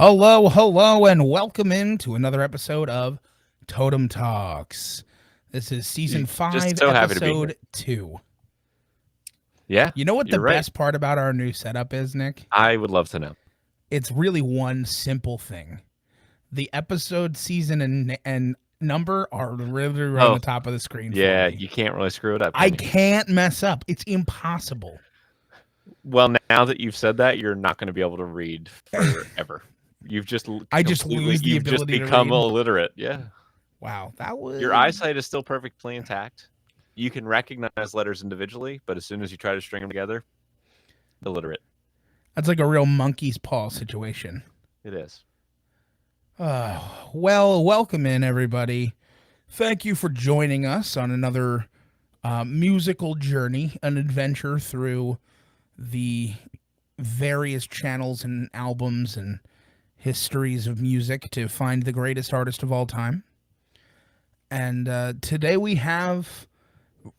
Hello, and welcome into another episode of Totem Talks. This is season Just 5, so happy to be here. episode 2. Yeah, You know what the you're right. best part about our new setup is, Nick? I would love to know. It's really one simple thing. The episode, season, and number are literally right on the top of the screen Yeah, for me. you can't really screw it up. I can you? can't mess up. It's impossible. Well, now that you've said that, you're not going to be able to read forever. You've just I just lose the you've just ability to become read. illiterate. Yeah. Wow, that was... Your eyesight is still perfectly intact. You can recognize letters individually, but as soon as you try to string them together, illiterate. That's like a real monkey's paw situation. It is. Well, welcome in, everybody. Thank you for joining us on another musical journey, an adventure through the various channels and albums and histories of music to find the greatest artist of all time. And today we have,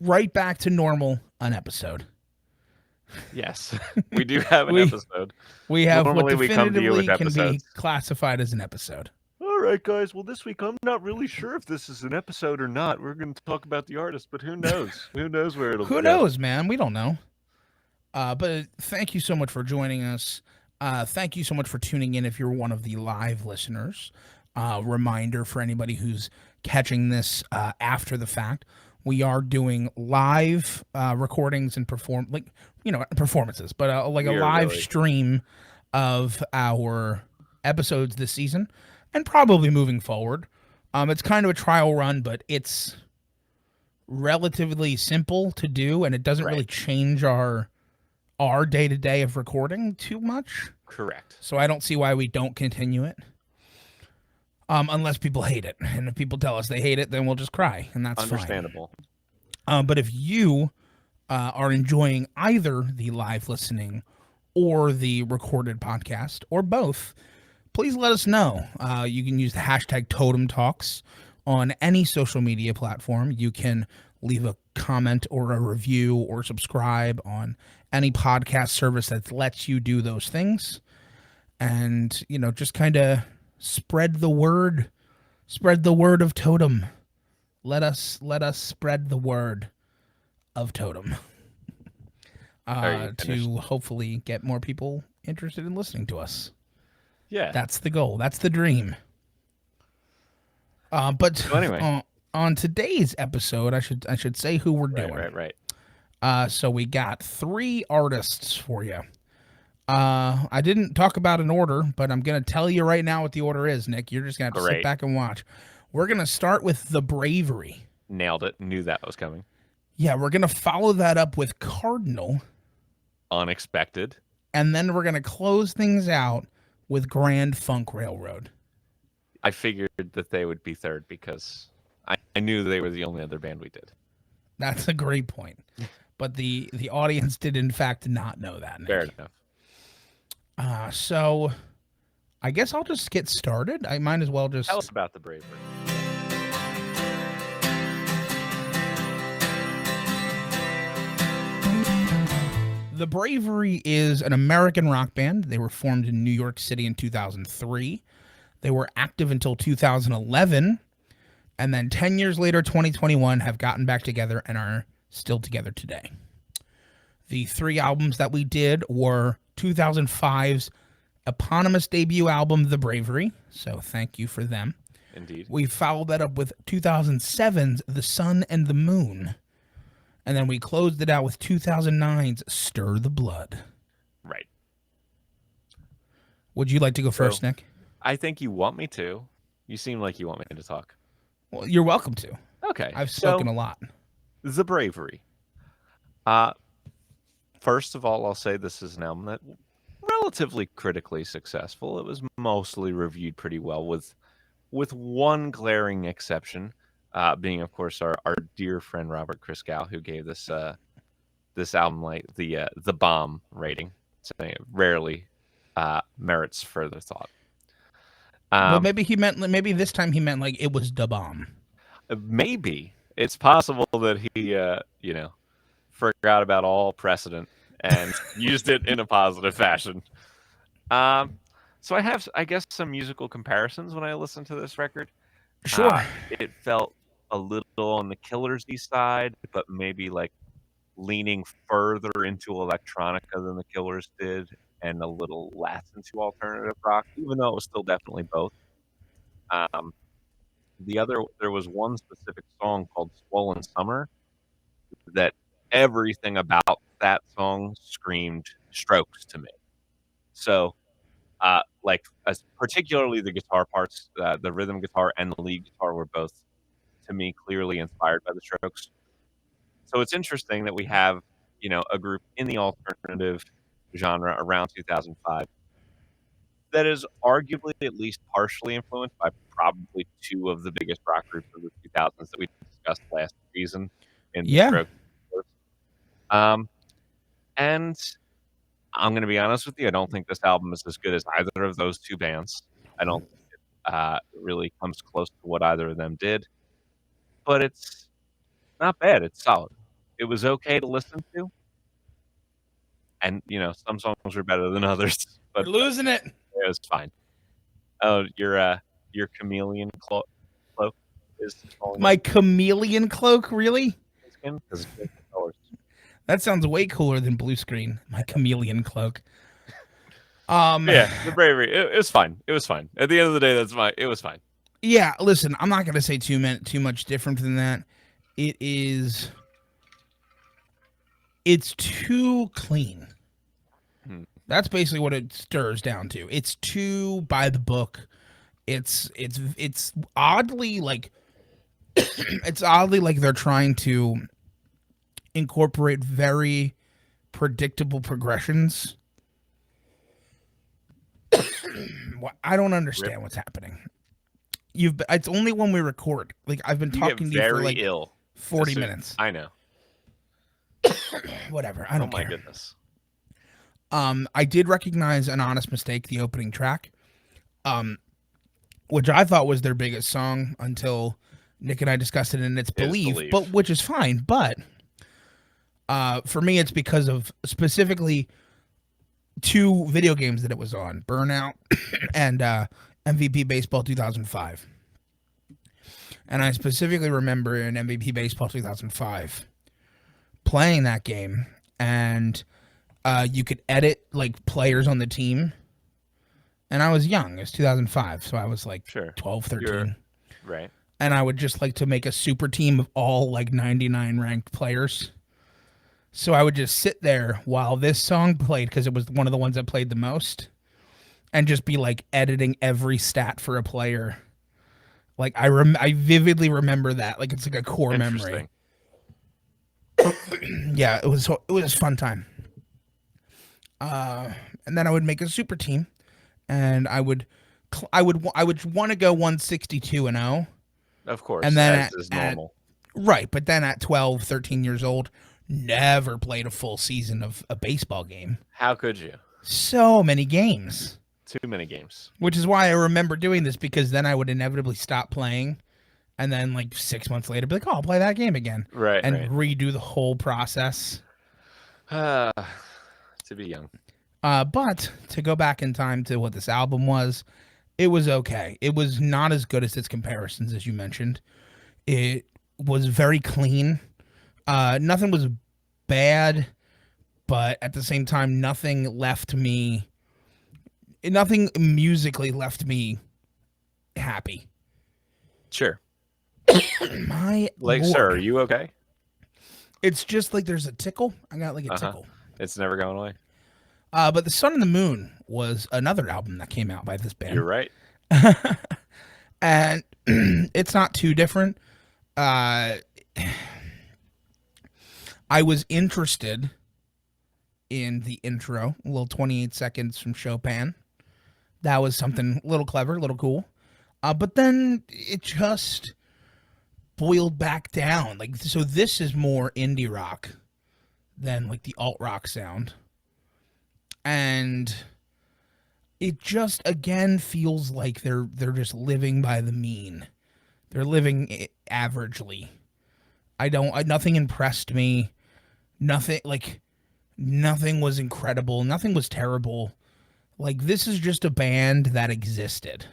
right back to normal, an episode. Yes, we do have an episode. We have Normally what we come to you with definitively can be episodes. classified as an episode. All right, guys. Well, this week I'm not really sure if this is an episode or not. We're going to talk about the artist, but who knows? Who knows where it'll go? Who knows, man? We don't know. But thank you so much for joining us. Thank you so much for tuning in if you're one of the live listeners. Reminder for anybody who's catching this after the fact, we are doing live recordings and performances, but like a live stream of our episodes this season and probably moving forward. It's kind of a trial run, but it's relatively simple to do, and it doesn't really change our day-to-day of recording too much. Correct. So I don't see why we don't continue it. Unless people hate it. And if people tell us they hate it, then we'll just cry, and that's understandable. Fine. But if you are enjoying either the live listening or the recorded podcast, or both, please let us know. You can use the hashtag TotemTalks on any social media platform. You can leave a comment or a review or subscribe on any podcast service that lets you do those things. And, just kind of spread the word of Totem. Let us spread the word of Totem to hopefully get more people interested in listening to us. Yeah, that's the goal. That's the dream. But so anyway, on today's episode, I should say who we're doing. Right. So we got 3 artists for you. I didn't talk about an order, but I'm going to tell you right now what the order is, Nick. You're just going to have to sit back and watch. We're going to start with The Bravery. Nailed it. Knew that was coming. Yeah, we're going to follow that up with Cardinal. Unexpected. And then we're going to close things out with Grand Funk Railroad. I figured that they would be third because I knew they were the only other band we did. That's a great point. But the audience did, in fact, not know that, Nick. Fair enough. So I guess I'll just get started. I might as well just... Tell us about The Bravery. The Bravery is an American rock band. They were formed in New York City in 2003. They were active until 2011. And then 10 years later, 2021, have gotten back together and are still together today. The 3 albums that we did were 2005's eponymous debut album, The Bravery. So thank you for them. Indeed. We followed that up with 2007's The Sun and the Moon. And then we closed it out with 2009's Stir the Blood. Right. Would you like to go first, Nick? I think you want me to. You seem like you want me to talk. Well, you're welcome to. Okay. I've spoken a lot. The Bravery. First of all, I'll say this is an album that relatively critically successful. It was mostly reviewed pretty well, with one glaring exception, being, of course, our dear friend Robert Christgau, who gave this album like the bomb rating, saying it rarely merits further thought. Well, maybe this time he meant like it was da bomb. Maybe it's possible that he forgot about all precedent and used it in a positive fashion. So I have, I guess, some musical comparisons when I listen to this record. Sure. It felt a little on the Killers-y side, but maybe like leaning further into electronica than the Killers did, and a little less into alternative rock, even though it was still definitely both. Um, there was one specific song called "Swollen Summer" that everything about that song screamed Strokes to me. So, like, as particularly the guitar parts, the rhythm guitar and the lead guitar were both, to me, clearly inspired by the Strokes. So it's interesting that we have, a group in the alternative genre around 2005 that is arguably at least partially influenced by probably two of the biggest rock groups of the 2000s that we discussed last season in the Yeah. Strokes. Um, and I'm gonna be honest with you, I don't think this album is as good as either of those 2 bands. I don't think it, really comes close to what either of them did, but it's not bad, it's solid. It was okay to listen to, and, some songs were better than others, but We're losing it. it was fine. Oh, your chameleon cloak is falling off My chameleon cloak, really? my skin because it's changing colors. That sounds way cooler than blue screen. My chameleon cloak. Um, Yeah, the bravery, it was fine, it was fine. At the end of the day, it was fine. yeah. Listen, I'm not gonna say too much different than that. It is. It's too clean. Hmm. That's basically what it stirs down to. It's too by the book. It's oddly like it's oddly like they're trying to incorporate very predictable progressions. I don't Rip. understand what's happening. It's only when we record. Like I've been You get talking to you for very like ill as 40 soon minutes. I know. Whatever. I Oh don't my care. goodness. I did recognize An Honest Mistake, the opening track, which I thought was their biggest song until Nick and I discussed it in its Is belief, but Believe. which is fine. But for me, it's because of specifically two video games that it was on: Burnout and MVP Baseball 2005. And I specifically remember in MVP Baseball 2005 playing that game, and you could edit like players on the team. And I was young. It was 2005, so I was like Sure. 12, You're 13. right. And I would just like to make a super team of all like 99 ranked players. So I would just sit there while this song played because it was one of the ones that played the most, and just be like editing every stat for a player. Like I vividly remember that. Like it's like a core memory. Interesting. Yeah, it was a fun time. And then I would make a super team, and I would want to go 162 and 0, Of and course, then as is at normal. right, but then at 12, 13 years old, never played a full season of a baseball game. How could you? So many games, Too many games. which is why I remember doing this, because then I would inevitably stop playing, and then like 6 months later, be like, "Oh, I'll play that game again," Right, and right. redo the whole process. To be young. But to go back in time to what this album was, it was okay. It was not as good as its comparisons, as you mentioned. It was very clean. Nothing was bad, but at the same time, nothing musically left me happy. Sure. My Like, lord. sir, are you okay? It's just like there's a tickle. I got like a Uh-huh. tickle. It's never going away. But The Sun and the Moon was another album that came out by this band. You're right. And it's not too different. Uh, I was interested in the intro, a little 28 seconds from Chopin. That was something a little clever, a little cool. But then it just boiled back down. Like, so this is more indie rock than like the alt rock sound. And it just again feels like they're just living by the mean. They're living averagely. Nothing impressed me. Nothing was incredible. Nothing was terrible. Like this is just a band that existed.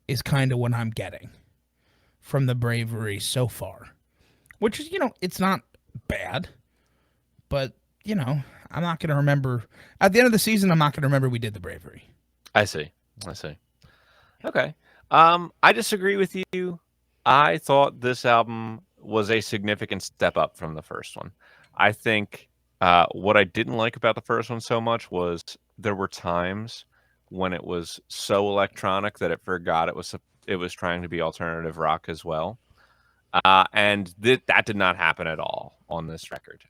Is kind of what I'm getting from the Bravery so far. Which is, it's not bad, but I'm not going to remember at the end of the season. I'm not going to remember we did the Bravery. I see. I see. Okay. I disagree with you. I thought this album was a significant step up from the first one. I think what I didn't like about the first one so much was there were times when it was so electronic that it forgot it was trying to be alternative rock as well. And that did not happen at all on this record.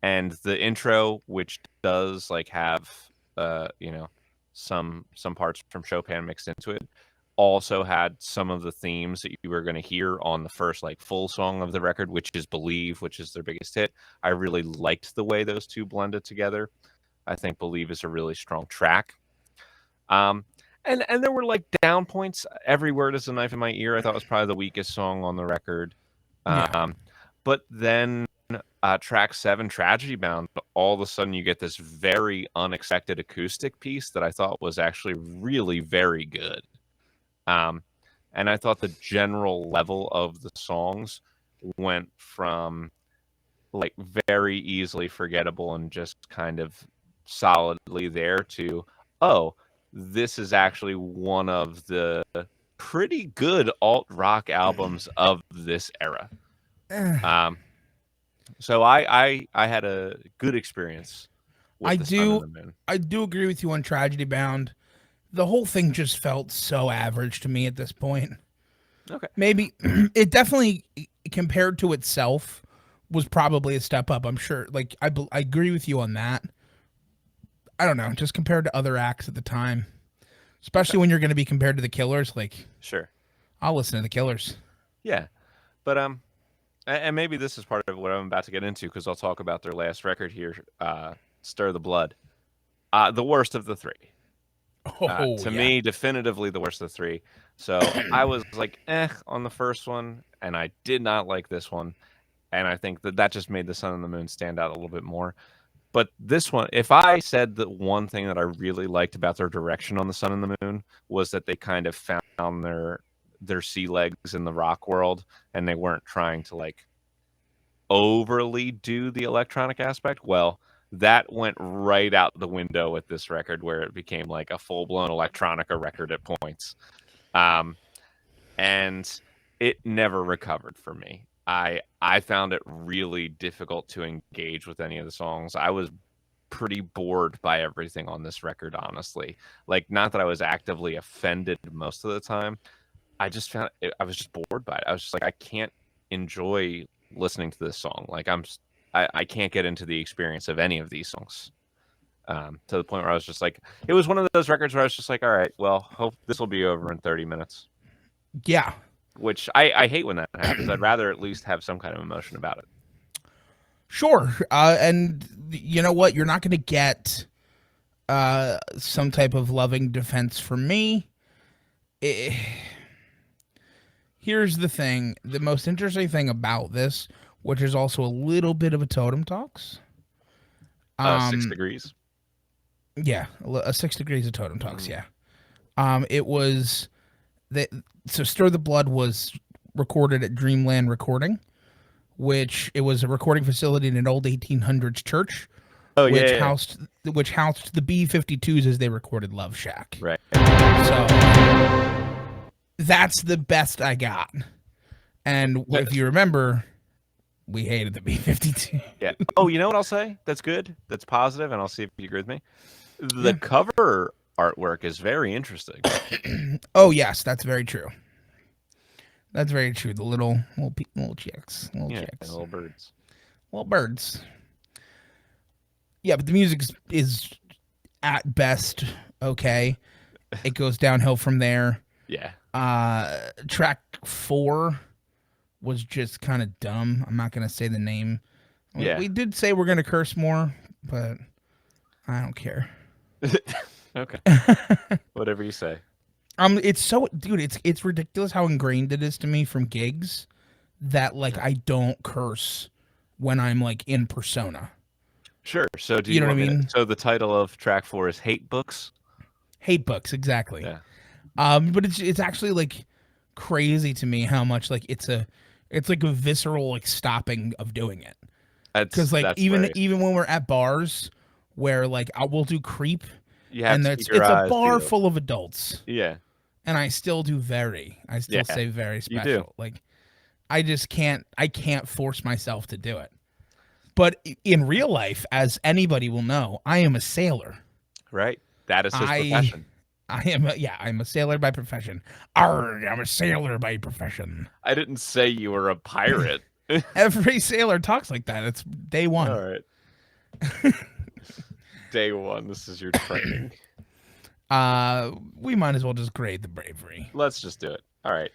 And the intro, which does like have you know some parts from Chopin mixed into it, also had some of the themes that you were going to hear on the first like full song of the record, which is Believe, which is their biggest hit. I really liked the way those two blended together. I think Believe is a really strong track. Um, and there were like down points. Every Word is a Knife in My Ear, I thought was probably the weakest song on the record. Yeah. But then track 7, Tragedy Bound, all of a sudden you get this very unexpected acoustic piece that I thought was actually really very good. Um, and I thought the general level of the songs went from like very easily forgettable and just kind of solidly there to, oh, this is actually one of the pretty good alt rock albums of this era. Um, so I had a good experience I with The Sun and do the Moon. I do agree with you on Tragedy Bound. The whole thing just felt so average to me at this point. Okay. Maybe it definitely compared to itself was probably a step up. I'm sure. Like I agree with you on that. I don't know, just compared to other acts at the time, Okay. especially when you're going to be compared to the Killers. Like Sure. I'll listen to the Killers. Yeah. But and maybe this is part of what I'm about to get into because I'll talk about their last record here, Stir the Blood. The worst of the three. Oh To yeah, me, definitively the worst of the three. So I was like, on the first one, and I did not like this one. And I think that just made The Sun and the Moon stand out a little bit more. But this one, if I said that one thing that I really liked about their direction on The Sun and the Moon was that they kind of found their sea legs in the rock world, and they weren't trying to like overly do the electronic aspect, well, that went right out the window with this record where it became like a full-blown electronica record at points. Um, and it never recovered for me. I found it really difficult to engage with any of the songs. I was pretty bored by everything on this record, honestly. Like, not that I was actively offended most of the time. I just found I was just bored by it. I was just like, I can't enjoy listening to this song. Like, I can't get into the experience of any of these songs. To the point where I was just like, it was one of those records where I was just like, all right, well, hope this will be over in 30 minutes. yeah, Which I hate when that happens. I'd rather at least have some kind of emotion about it. sure. And you know what? You're not going to get some type of loving defense from me. Eh, Here's the thing: the most interesting thing about this, which is also a little bit of a totem talks. 6 Um, Degrees. yeah, a 6 degrees of totem talks. Mm. Yeah. It was that. So, Stir the Blood was recorded at Dreamland Recording, which it was a recording facility in an old 1800s church, Oh which yeah, housed which housed the B-52s as they recorded Love Shack. right. So that's the best I got. And if you remember, we hated the B-52. Yeah. Oh, you know what I'll say? That's good. That's positive, and I'll see if you agree with me. The Yeah. cover artwork is very interesting. Oh yes, that's very true. That's very true. The little chicks, little Yeah, chicks, little birds. little birds. Yeah, but the music is at best okay. It goes downhill from there. Yeah. Track 4 was just kind of dumb. I'm not gonna say the name. Yeah. We did say we're gonna curse more, but I don't care. Okay. Whatever you say. It's so, dude. It's ridiculous how ingrained it is to me from gigs that like I don't curse when I'm like in persona. Sure. So do You you know what I want me to? mean? So the title of track 4 is Hate Books. Hate books, exactly. Yeah, But it's actually like crazy to me how much like it's like a visceral like stopping of doing it. Because like that's hilarious. even when we're at bars where like we'll do creep, You have and to it's keep your it's a eyes bar peeled. full of adults, Yeah, and I still yeah, say very you do. special. Like I can't force myself to do it. But in real life, as anybody will know, I am a sailor. Right. That is his I profession. I'm a sailor by profession. Arr, I'm a sailor by profession. I didn't say you were a pirate. Every sailor talks like that. It's day All one. right. Day one. This is your training. We might as well just grade the bravery. Let's just do it. All right.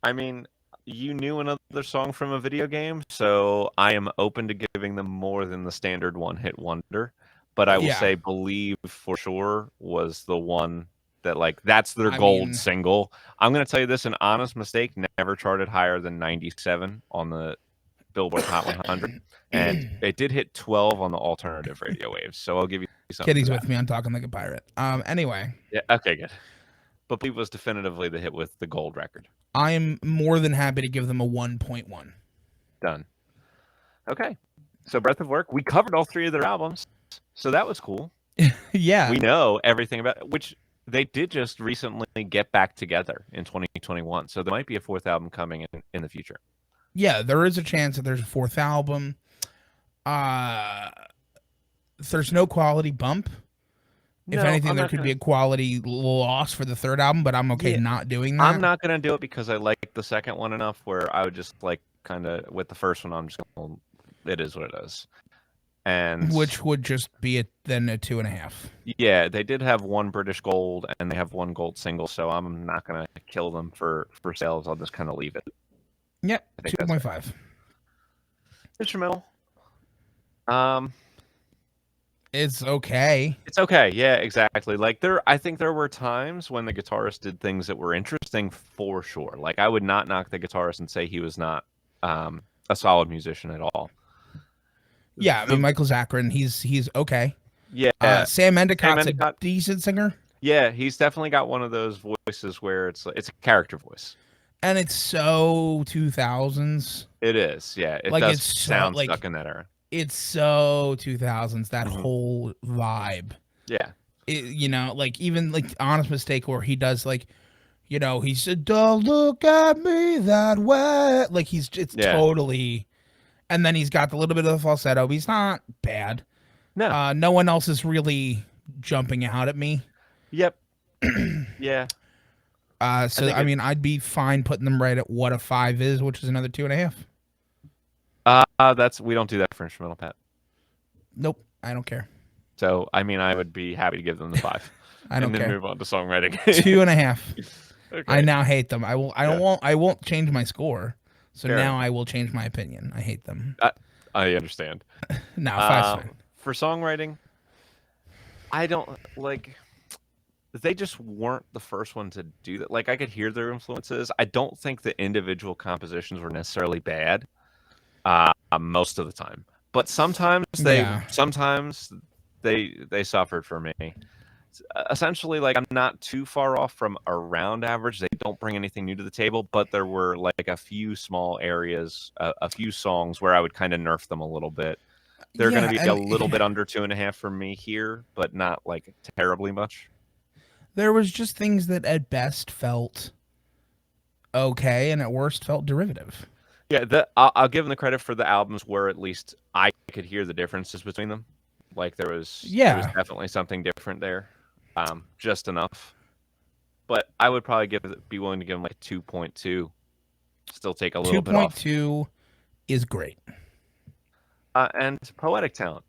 I mean, you knew another song from a video game, so I am open to giving them more than the standard one hit wonder. But I will Yeah, say Believe for sure was the one that, like, that's their I gold mean, single. I'm going to tell you this, an honest mistake, never charted higher than 97 on the Billboard Hot 100. And it did hit 12 on the alternative radio waves. So I'll give you something for Kitty's that. with me. I'm talking like a pirate. Anyway, Yeah. Okay, good. But Believe was definitively the hit with the gold record. I am more than happy to give them a 1.1. Done. Okay. So Breath of Work, we covered all 3 of their albums. So that was cool. Yeah, We know everything about which they did just recently get back together in 2021. So there might be a 4th album coming in the future. yeah, there is a chance that there's a fourth album. Uh, there's no quality bump. If No, anything, I'm there not could gonna. be a quality loss for the third album, but I'm okay Yeah, not doing I'm that. not gonna do it because I like the second one enough where I would just like kind of with the first one. I'm just going. It is what it is. And Which would just be then a 2.5. yeah, they did have one British gold and they have one gold single. So I'm not gonna kill them for sales. I'll just kind of leave it. Yep, I think that's fair. 2.5. Instrumental. Um, It's okay. it's okay. Yeah, exactly. Like I think there were times when the guitarist did things that were interesting for sure. Like I would not knock the guitarist and say he was not a solid musician at all. Yeah, I mean The Michael Zachrin, he's okay. yeah, Sam Sam Endicott's a Endicott. decent singer, Yeah, he's definitely got one of those voices where it's a character voice. and it's so 2000s. It is. Yeah, it Like does it's so sound like stuck in that era. it's so 2000s, that Hmm. whole vibe. Yeah. Like even like Honest Mistake where he does like, he said, "Don't look at me that way." Like it's Yeah. totally, and then he's got the little bit of the falsetto. But he's not bad. No. No one else is really jumping out at me. Yep. Yeah. I So think I it. mean, I'd be fine putting them right at what a 5 is, which is another 2.5. That's we don't do that for instrumental, Pat. Nope, I don't care. So I mean, I would be happy to give them the 5, I don't and then care. move on to songwriting. 2.5. I Okay. now hate them. I will. I don't Yeah. want. I won't change my score. So Fair now enough. I will change my opinion. I hate them. I understand. No, five's fine. For songwriting, I don't like. They just weren't the first one to do that. Like I could hear their influences. I don't think the individual compositions were necessarily bad. Most of the time, but Yeah. sometimes they suffered for me. Essentially, like I'm not too far off from around average. They don't bring anything new to the table, but there were like a few small areas, a few songs where I would kind of nerf them a little bit. They're going Yeah, to be a and little bit under 2.5 for me here, but not like terribly much. there was just things that at best felt okay and at worst felt derivative. Yeah, I'll give them the credit for the albums where at least I could hear the differences between them. Like there was Yeah. definitely something different there, just enough. But I would probably be willing to give them like 2.2. Still take a little bit off. 2.2 is great. And poetic talent,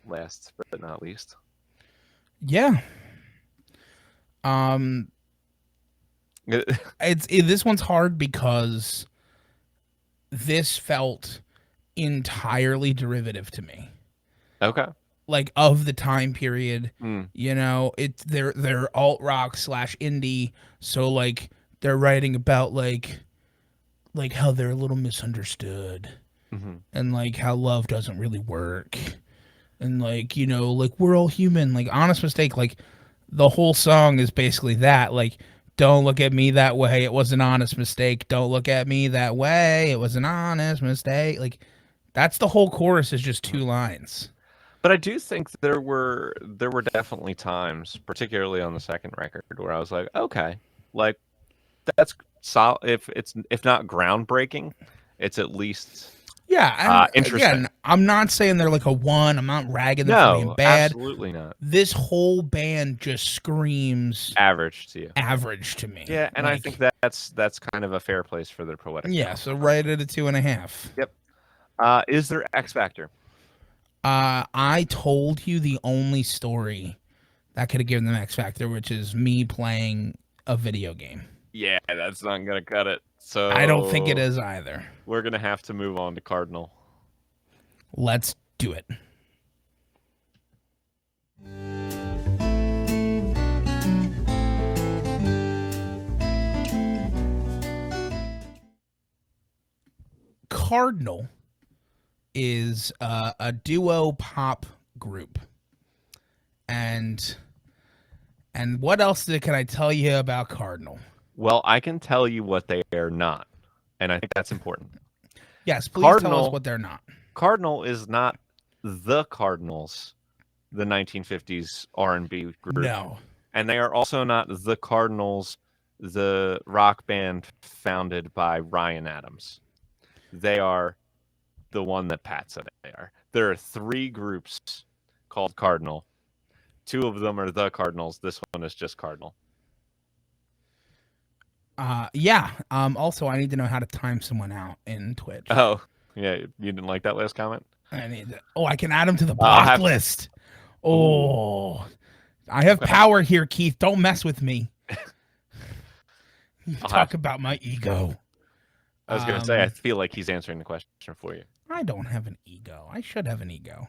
last but not least. Yeah. Um this one's hard because this felt entirely derivative to me. Okay. Like of the time period, Mm, it's they're alt rock slash indie, so like they're writing about like how they're a little misunderstood hmm and like how love doesn't really work and like, like we're all human, like honest mistake, like the whole song is basically that, like don't look at me that way, it was an honest mistake, don't look at me that way, it was an honest mistake, like that's the whole chorus is just Mhm. two lines. But I do think there were definitely times, particularly on the second record, where I was like, okay, like that's solid. If not groundbreaking, it's at least Yeah, and interesting. again, I'm not saying they're like a one, I'm not ragging them for being No, bad. absolutely not. This whole band just screams Average to you. average to me. Yeah, and I think Like, that's kind of a fair place for their poetic yeah, tone. so right at a 2.5. Yep. Is there X Factor? I told you the only story that could have given them X Factor, which is me playing a video game. Yeah, that's not gonna cut it. I don't think it So is either. we're gonna have to move on to Cardinal. Let's do it. Cardinal is a duo pop group, and what else can I tell you about Cardinal? Well, I can tell you what they are not, and I think that's important. Yes, please tell us Cardinal what they're not. Cardinal is not the Cardinals, the 1950s R&B group, No. and they are also not the Cardinals, the rock band founded by Ryan Adams. They are the one that Pat said they are. There are three groups called Cardinal. Two of them are the Cardinals. This one is just Cardinal. Yeah. Also, I need to know how to time someone out in Twitch. Oh, yeah. You didn't like that last comment? I need to. Oh, I can add him to the I'll block have. list. Ooh. Oh, I have Okay. power here, Keith. Don't mess with me. I'll Talk have. about my ego. I was gonna say. I feel like he's answering the question for you. I don't have an ego. I should have an ego.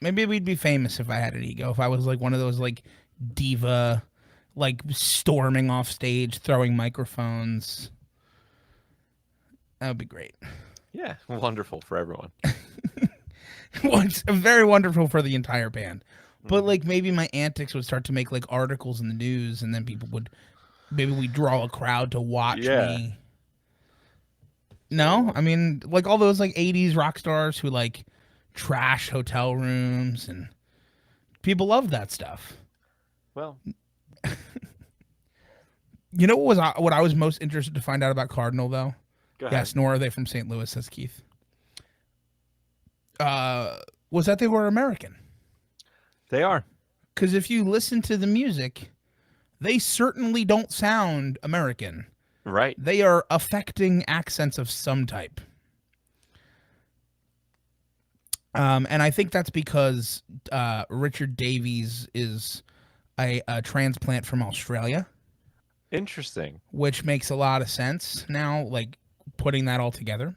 Maybe we'd be famous if I had an ego. If I was like one of those like diva, like storming off stage, throwing microphones. That would be great. Yeah, wonderful for everyone. Well, it's very wonderful for the entire band. But Mhm. like maybe my antics would start to make like articles in the news, and then people would maybe we draw a crowd to watch Yeah. me. No, So, I mean like all those like '80s rock stars who like trash hotel rooms, and people love that stuff. well, You know what I was most interested to find out about Cardinal though? go ahead. Yes, nor are they from St. Louis, says Keith. Uh, was that they were American? They are Because if you listen to the music, they certainly don't sound American. right. They are affecting accents of some type. And I think that's because Richard Davies is a transplant from Australia, Interesting. which makes a lot of sense now, like putting that all together.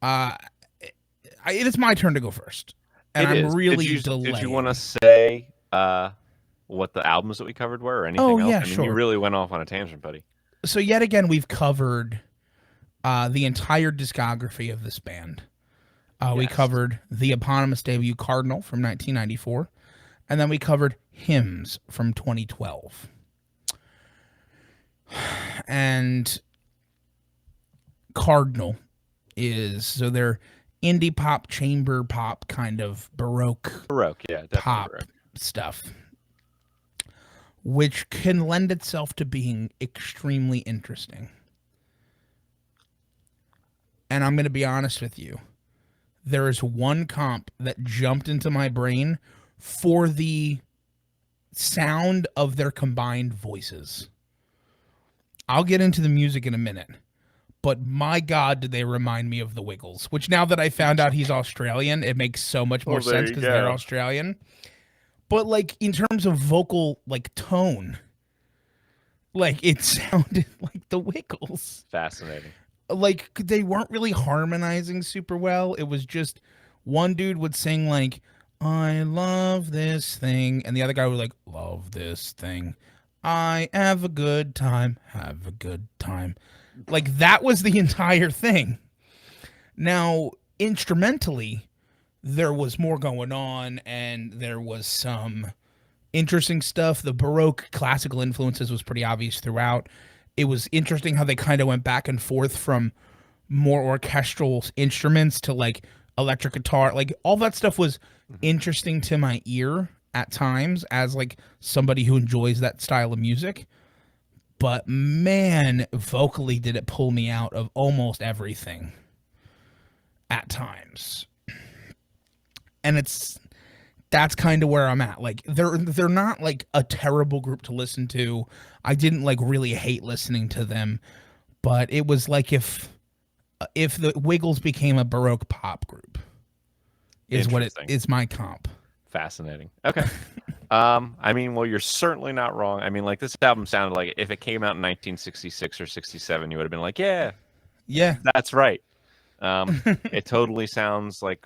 Uh, it is my turn to go first. And It I'm is. really Did you want delaying. to say what the albums that we covered were, or Oh, anything else? yeah, I mean, you sure. really went off on a tangent, buddy. So, yet again, we've covered the entire discography of this band. We Yes. covered the eponymous debut Cardinal from 1994, and then we covered Hymns from 2012. And Cardinal is so they're indie pop, chamber pop, kind of Baroque Baroque, yeah, definitely pop Baroque. stuff, which can lend itself to being extremely interesting. And I'm going to be honest with you. There is one comp that jumped into my brain for the sound of their combined voices. I'll get into the music in a minute, but my God, did they remind me of the Wiggles, which now that I found out he's Australian, it makes so much more Well, there sense you because they're go. Australian. But like in terms of vocal like tone, like it sounded like the Wiggles. Fascinating. Like they weren't really harmonizing super well. It was just one dude would sing like I love this thing, and the other guy would like love this thing. I have a good time, have a good time. Like that was the entire thing. Now, instrumentally, there was more going on and there was some interesting stuff. The Baroque classical influences was pretty obvious throughout. It was interesting how they kind of went back and forth from more orchestral instruments to like electric guitar. Like all that stuff was Mhm. interesting to my ear at times as like somebody who enjoys that style of music. But man, vocally did it pull me out of almost everything at times. And that's kind of where I'm at. Like they're not like a terrible group to listen to. I didn't like really hate listening to them, but it was like if the Wiggles became a Baroque pop group is what it Interesting. is my comp. Fascinating. Okay. I mean, well, you're certainly not wrong. I mean, like this album sounded like if it came out in 1966 or 67, you would have been like, yeah, Yeah. that's right. It totally sounds like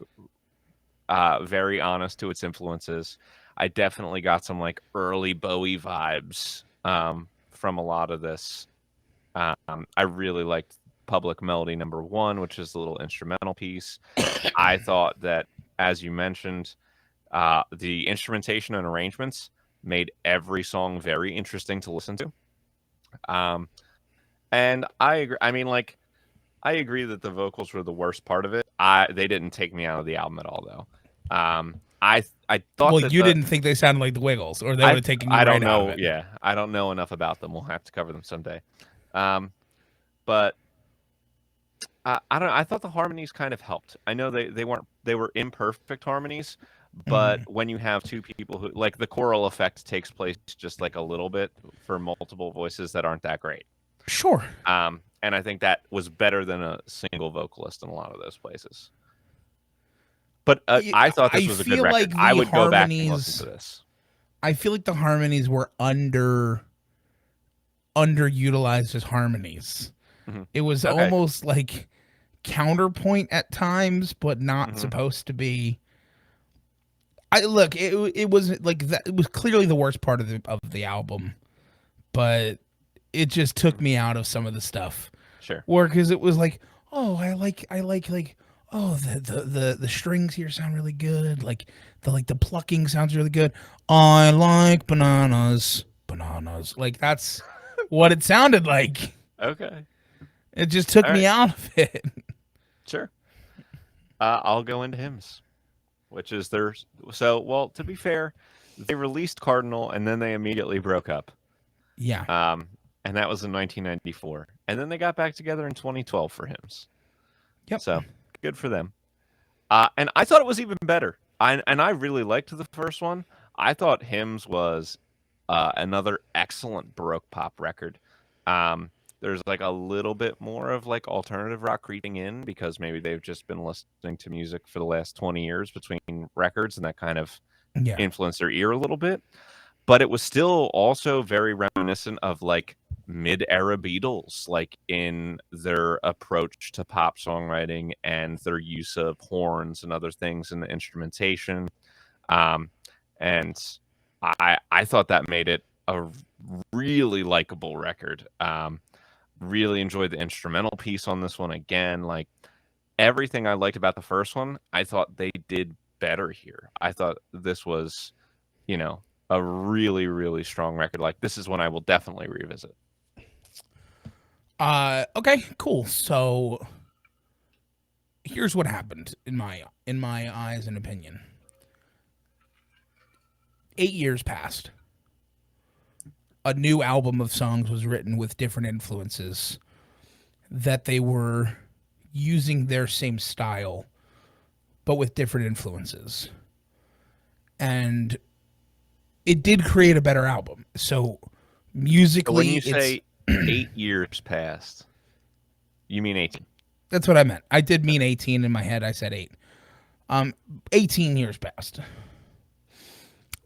very honest to its influences. I definitely got some like early Bowie vibes from a lot of this. I really liked Public Melody Number One, which is a little instrumental piece. I thought that, as you mentioned, the instrumentation and arrangements made every song very interesting to listen to. Um, and I agree. I mean, like, I agree that the vocals were the worst part of it. They didn't take me out of the album at all, though. I thought Well, that you didn't think they sounded like the Wiggles, or they would I have taken you I right don't out of know. it. Yeah, I don't know enough about them. We'll have to cover them someday. Um, but I don't know. I thought the harmonies kind of helped. I know they were imperfect harmonies, but Mm. when you have two people who like the choral effect takes place just like a little bit for multiple voices that aren't that great. Sure. And I think that was better than a single vocalist in a lot of those places. But I thought this I was a good feel record. like I the would go back and listen to harmonies. this. I feel like the harmonies were underutilized as harmonies. Hmm. It was Okay. almost like counterpoint at times, but not Hmm. supposed to be. I look, it was like that. It was clearly the worst part of the album, but it just took me out of some of the stuff. Sure. Or because it was like, oh, like oh the strings here sound really good. Like the plucking sounds really good. I like bananas. Like that's what it sounded like. Okay. It just took All me right. out of it. Sure. I'll go into hymns, which is their well, to be fair, they released Cardinal and then they immediately broke up. Yeah. Um, and that was in 1994. And then they got back together in 2012 for hymns. Yep. So good for them. And I thought it was even better. I really liked the first one. I thought hymns was another excellent Baroque pop record. There's like a little bit more of like alternative rock creeping in because maybe they've just been listening to music for the last 20 years between records and that kind of Yeah. influenced their ear a little bit. But it was still also very reminiscent of like mid-era Beatles, like in their approach to pop songwriting and their use of horns and other things in the instrumentation. Um, and I thought that made it a really likable record. Really enjoyed the instrumental piece on this one again. Like everything I liked about the first one, I thought they did better here. I thought this was, you know, a really, really strong record. Like this is one I will definitely revisit. Okay, cool. So here's what happened in my eyes and opinion. 8 years passed. A new album of songs was written with different influences that they were using their same style, but with different influences. And it did create a better album. So So when musically, you it's say 8 years passed, you mean 18? that's what I meant. I did mean Okay. 18 in my head. I said 8. 18 years passed,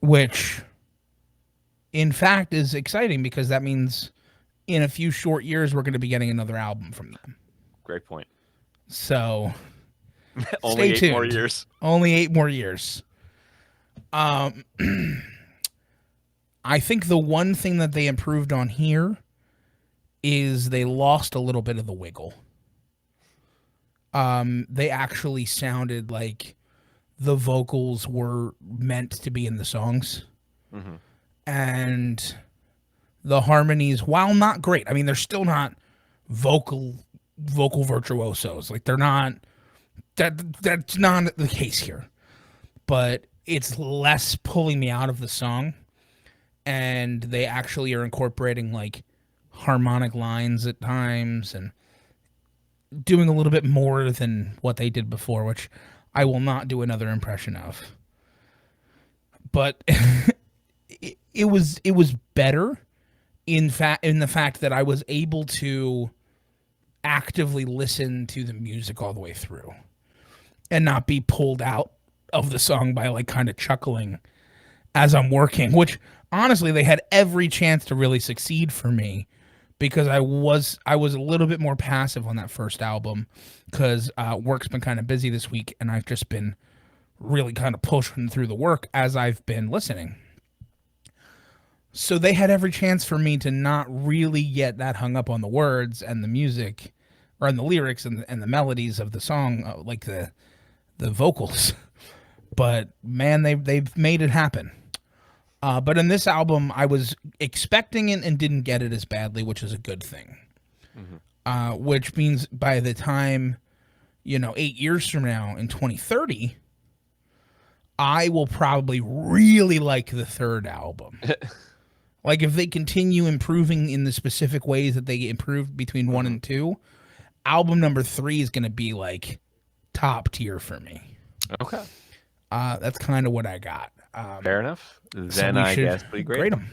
which in fact is exciting because that means in a few short years we're going to be getting another album from them. Great point. So Only stay 8 more tuned. years. Only 8 more years. Um, I think the one thing that they improved on here is they lost a little bit of the wiggle. They actually sounded like the vocals were meant to be in the songs. Hmm. And the harmonies, while not great, I mean, they're still not vocal virtuosos. Like they're not that's not the case here. But it's less pulling me out of the song, and they actually are incorporating like harmonic lines at times and doing a little bit more than what they did before, which I will not do another impression of. But it was better in the fact that I was able to actively listen to the music all the way through and not be pulled out of the song by like kind of chuckling as I'm working, which honestly they had every chance to really succeed for me because I was a little bit more passive on that first album because work's been kind of busy this week and I've just been really kind of pushing through the work as I've been listening. So they had every chance for me to not really get that hung up on the words and the music, or on the lyrics and the melodies of the song, like the vocals. But man, they've made it happen. But in this album, I was expecting it and didn't get it as badly, which is a good thing. Hmm. Which means by the time 8 years from now in 2030, I will probably really like the third album. Like if they continue improving in the specific ways that they improved between one Hmm. and two, album number three is going to be like top tier for me. Okay. That's kind of what I got. Fair enough. So Then we I should guess we grade grade them. them.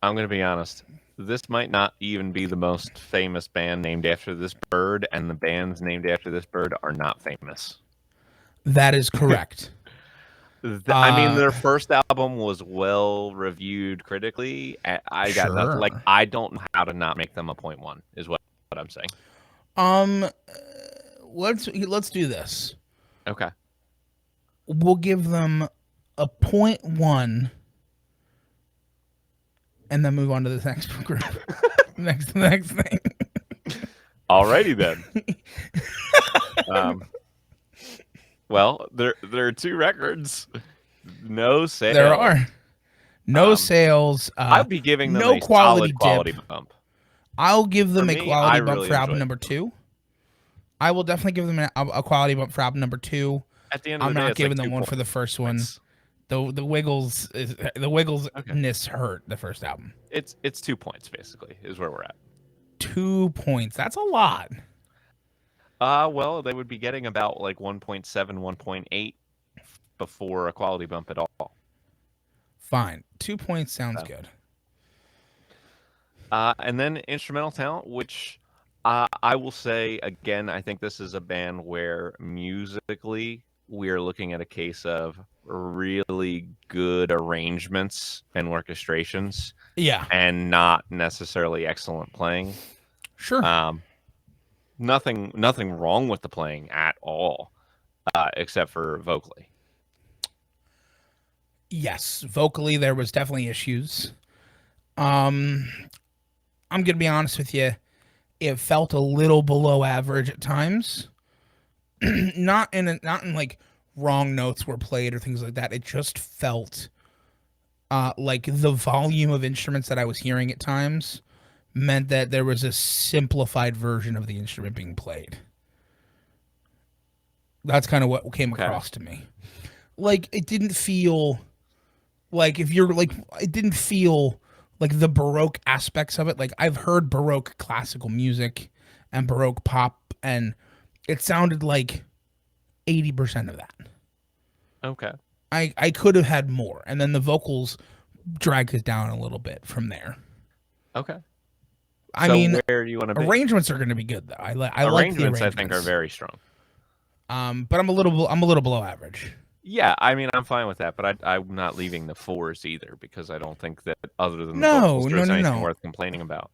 I'm going to be honest. This might not even be the most famous band named after this bird, and the bands named after this bird are not famous. That is correct. I mean, Uh, their first album was well reviewed critically. I got nothing. Like, sure. I don't know how to not make them a point one. Is what I'm saying. Um, let's do this. Okay. We'll give them a point one, and then move on to the next group. next thing. Alrighty then. Um, well, there are two records. No sales. There are no Um, sales. I'd be giving them No a quality solid quality dip. bump. I'll give For them a me, I quality bump really for album enjoyed number it. two. I will definitely give them a quality bump for album number two. At the end of I'm the day, not it's like giving them 2 one for the first one. points. The Wiggles the Okay. Wigglesness hurt the first album. It's 2 points basically is where we're at. 2 points. That's a lot. Well, they would be getting about like 1.7, 1.8 before a quality bump at all. Fine. 2 points sounds So, good. and then instrumental talent, which I will say again, I think this is a band where musically we're looking at a case of really good arrangements and orchestrations, Yeah. and not necessarily excellent playing. Sure. Um, nothing wrong with the playing at all, except for vocally. Yes. Vocally there was definitely issues. Um I'm gonna be honest with you. It felt a little below average at times. Not in like wrong notes were played or things like that. It just felt like the volume of instruments that I was hearing at times meant that there was a simplified version of the instrument being played. That's kind of what came Okay. across to me. Like it didn't feel like if you're like it didn't feel like the baroque aspects of it. Like I've heard baroque classical music and baroque pop, and it sounded like 80% of that. Okay. I could have had more, and then the vocals dragged it down a little bit from there. Okay. I So mean, where do you want to be? arrangements are going to be good though. I like the Arrangements, I arrangements. think, are very strong. But I'm a little below average. Yeah, I mean, I'm fine with that, but I'm not leaving the fours either because I don't think that other than the No, vocals, no, there's no, anything no, worth complaining about.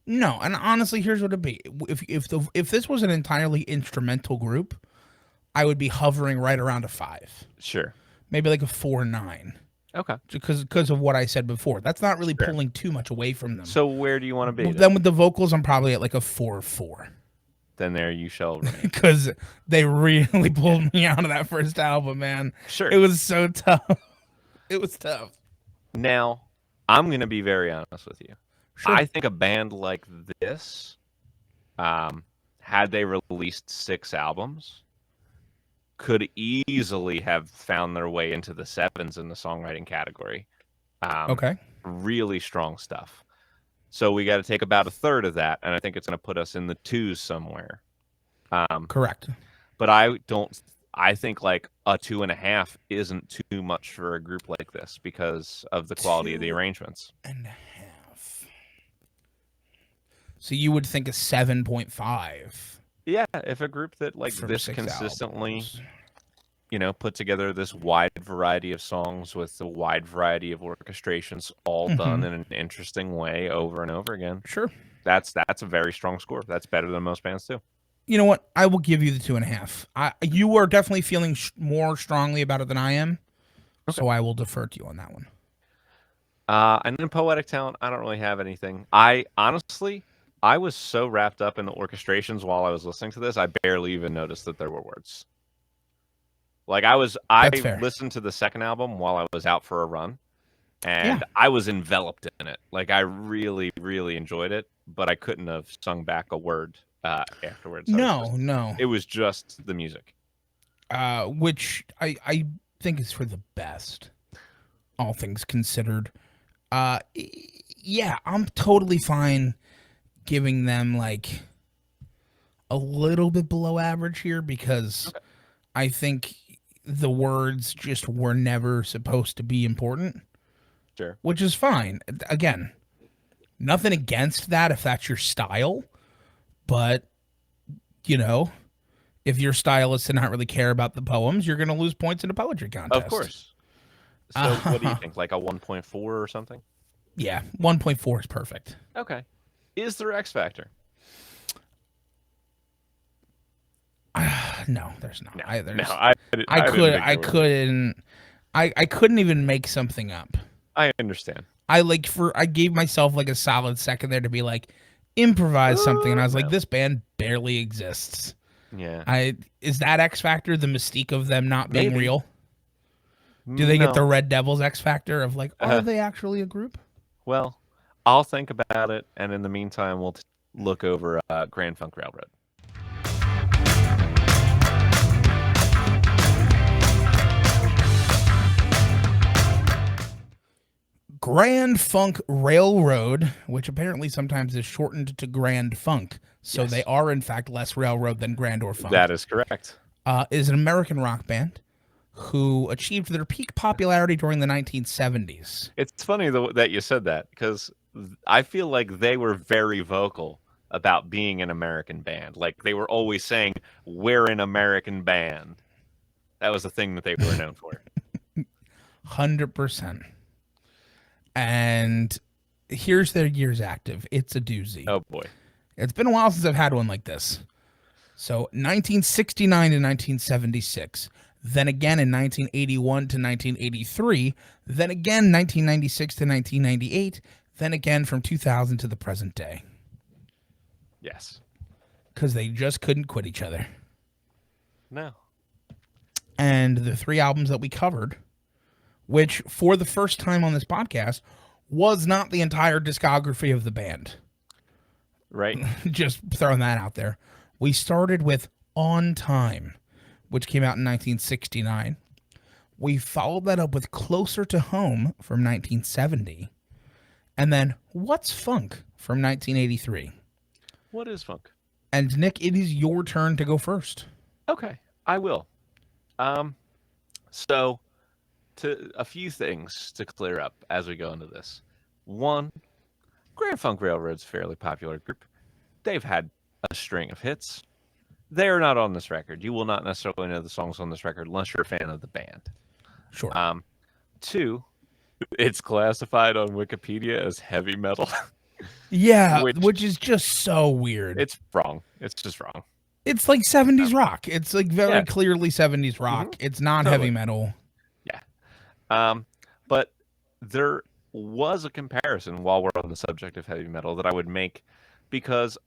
no. And honestly, here's what it'd be: if this was an entirely instrumental group, I would be hovering right around a 5, Sure. maybe like a 4.9, Okay. because of what I said before. That's not really Fair. pulling too much away from them. So where do you want to be Then with the vocals, I'm probably at like a 4.4. then there you shall remain. because they really pulled me out of that first album, man. It Sure. was so tough. It was tough. Now, I'm going to be very honest with you. Sure. I think a band like this, had they released 6 albums, could easily have found their way into the sevens in the songwriting category. Okay. Really strong stuff. So we got to take about a third of that, and I think it's going to put us in the twos somewhere. Correct. But I don't. I think like a 2.5 isn't too much for a group like this because of the quality of the Two arrangements. and a half. So you would think a 7.5 Yeah, if a group that like for this 6 albums. consistently, put together this wide variety of songs with a wide variety of orchestrations, all done in an interesting way over and over again. Sure. That's a very strong score. That's better than most bands too. You know what? I will give you the 2.5. You are definitely feeling more strongly about it than I am, Okay. so I will defer to you on that one. And then Poetic Talent, I don't really have anything. I honestly, I was so wrapped up in the orchestrations while I was listening to this, I barely even noticed that there were words. Like I That's fair. listened to the second album while I was out for a run, Yeah. and I was enveloped in it. Like I really, really enjoyed it, but I couldn't have sung back a word afterwards. No. It was just the music. Which I think is for the best, all things considered. Yeah, I'm totally fine giving them like a little bit below average here because Okay. I think the words just were never supposed to be important, Sure. which is fine. Again, nothing against that if that's your style, but you know, if your style is to not really care about the poems, you're going to lose points in a poetry Of contest. course. So what do you think? Like a 1.4 or something? Yeah, 1.4 is perfect. Okay. Is there X Factor? No, there's not. No. There's, No, I didn't think there would be. I couldn't even make something up. I understand. I gave myself like a solid second there to be like improvise something, and I was like, No. this band barely exists. Yeah. Is that X Factor the mystique of them not being Maybe. real? Do they get the No. Red Devils X Factor of like, are Uh, they actually a group? well, I'll think about it, and in the meantime, we'll look over Grand Funk Railroad. Grand Funk Railroad, which apparently sometimes is shortened to Grand Funk, so Yes. they are in fact less railroad than Grand or Funk, That is correct. is an American rock band who achieved their peak popularity during the 1970s. It's funny that you said that because I feel like they were very vocal about being an American band. Like they were always saying, "We're an American band." That was the thing that they were known for. 100%. And here's their years active. It's a doozy. Oh boy. It's been a while since I've had one like this. So 1969 to 1976, then again in 1981 to 1983, then again 1996 to 1998, then again from 2000 to the present day. Yes. Because they just couldn't quit each other. No. And the 3 albums that we covered, which for the first time on this podcast was not the entire discography of the band. Right. Just throwing that out there. We started with On Time, which came out in 1969. We followed that up with Closer to Home from 1970. And then What's Funk from 1983. What is funk? And Nick, it is your turn to go first. Okay, I will. So to a few things to clear up as we go into this. One, Grand Funk Railroad's a fairly popular group. They've had a string of hits. They're not on this record. You will not necessarily know the songs on this record unless you're a fan of the band. Sure. Two, it's classified on Wikipedia as heavy metal. Yeah, which is just so weird. It's wrong. It's just wrong. It's like 70s rock. It's like very clearly 70s rock. Mm-hmm. It's not Totally. heavy metal. Yeah. But there was a comparison while we're on the subject of heavy metal that I would make because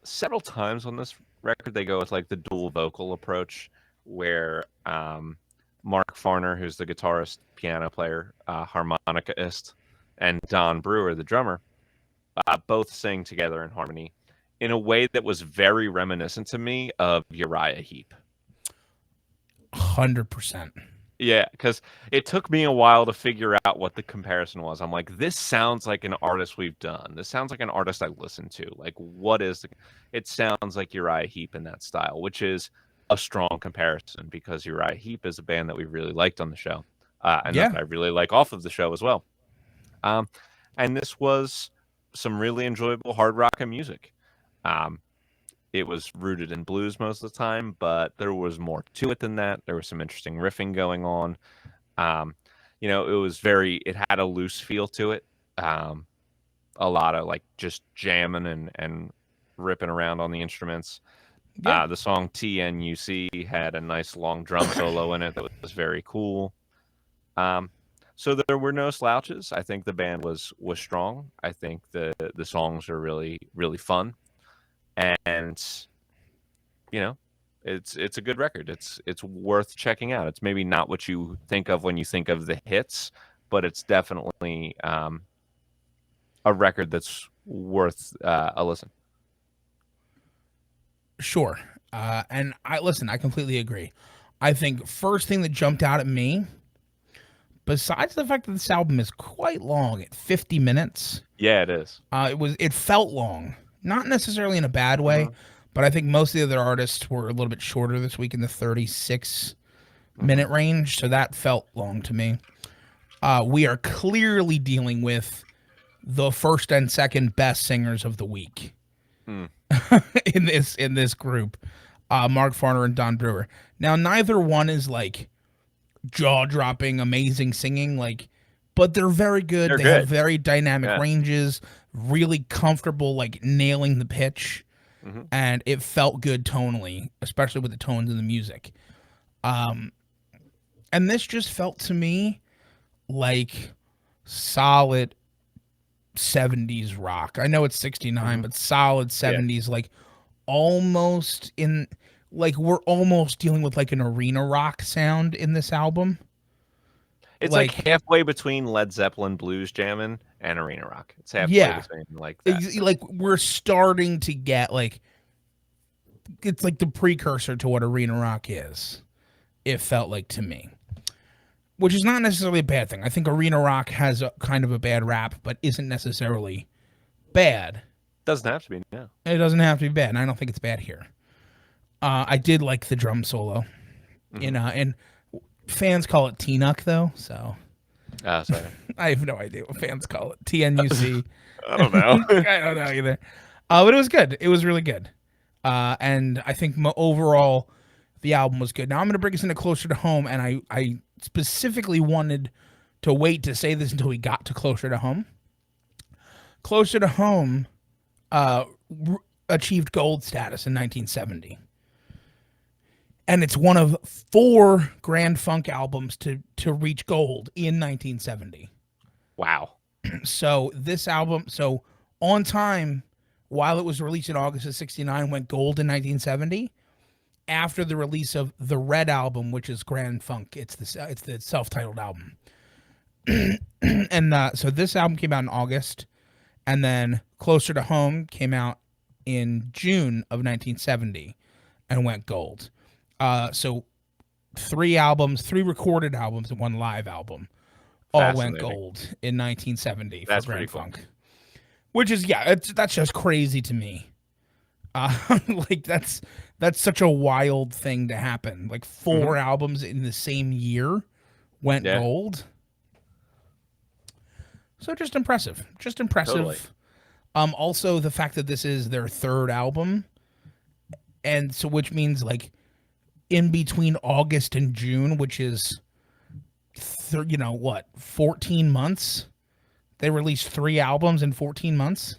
several times on this record, they go with like the dual vocal approach, where Mark Farner, who's the guitarist, piano player, harmonicaist, and Don Brewer, the drummer, both sing together in harmony in a way that was very reminiscent to me of Uriah Heep. 100%. Yeah, because it took me a while to figure out what the comparison was. I'm like, this sounds like an artist we've done. This sounds like an artist I listen to. Like, what is the? It sounds like Uriah Heep in that style, which is a strong comparison because Uriah Heep is a band that we really liked on the show, and that Yeah. I really like off of the show as well. Um, and this was some really enjoyable hard rock and music. Um, it was rooted in blues most of the time, but there was more to it than that. There was some interesting riffing going on. Um, it was it had a loose feel to it. A lot of like just jamming and ripping around on the instruments. Yeah. The song TNUC had a nice long drum solo in it that was very cool. Um, so there were no slouches. I think the band was strong. I think the songs are really really fun, and you know, it's a good record. It's worth checking out. It's maybe not what you think of when you think of the hits, but it's definitely a record that's worth a listen. Sure. And I completely agree. I think first thing that jumped out at me, besides the fact that this album is quite long at 50 minutes, Yeah, it is. it felt long. Not necessarily in a bad way, Mhm, but I think most of the other artists were a little bit shorter this week in the 36-minute mhm. range, so that felt long to me. We are clearly dealing with the first and second best singers of the week Mm. in this group, Mark Farner and Don Brewer. Now, neither one is like jaw dropping, amazing singing, but they're very good. They're They have good. very dynamic Yeah. ranges, really comfortable, like nailing the pitch, Mhm. and it felt good tonally, especially with the tones in the music. And this just felt to me like solid 70s rock. I know it's 69, Mhm. but solid Yeah. 70s, like almost in like we're almost dealing with like an arena rock sound in this album. It's like Like, halfway between Led Zeppelin blues jamming and arena rock. It's halfway yeah, between like that. like we're starting to get like it's like the precursor to what arena rock is. It felt like to me, which is not necessarily a bad thing. I think arena rock has a kind of a bad rap, but isn't necessarily bad. Doesn't have to be. No. It doesn't have to be bad, and I don't think it's bad here. I did like the drum solo, Mhm. and fans call it T-Nuck though, so Sorry. I have no idea what fans call it. TNUC. I don't know. I don't know either. But it was good. It was really good. And I think overall, the album was good. Now I'm going to bring us into Closer to Home, and I specifically wanted to wait to say this until we got to Closer to Home. Closer to Home uh, achieved gold status in 1970. And it's one of 4 Grand Funk albums to reach gold in 1970. Wow. So this album, so On Time, while it was released in August of 69, went gold in 1970 after the release of the Red album, which is Grand Funk. It's the self-titled album. And so this album came out in August, and then Closer to Home came out in June of 1970 and went gold. So 3 recorded albums, and 1 live album all went Fascinating. gold in 1970 for That's pretty Grand cool. Funk, which is that's just crazy to me. Like that's such a wild thing to happen. Like 4 Mhm. albums in the same year went Yeah. gold. So just impressive. Just impressive. Totally. Also the fact that this is their 3rd album, and so which means like in between August and June, which is 14 months. They released 3 albums in 14 months.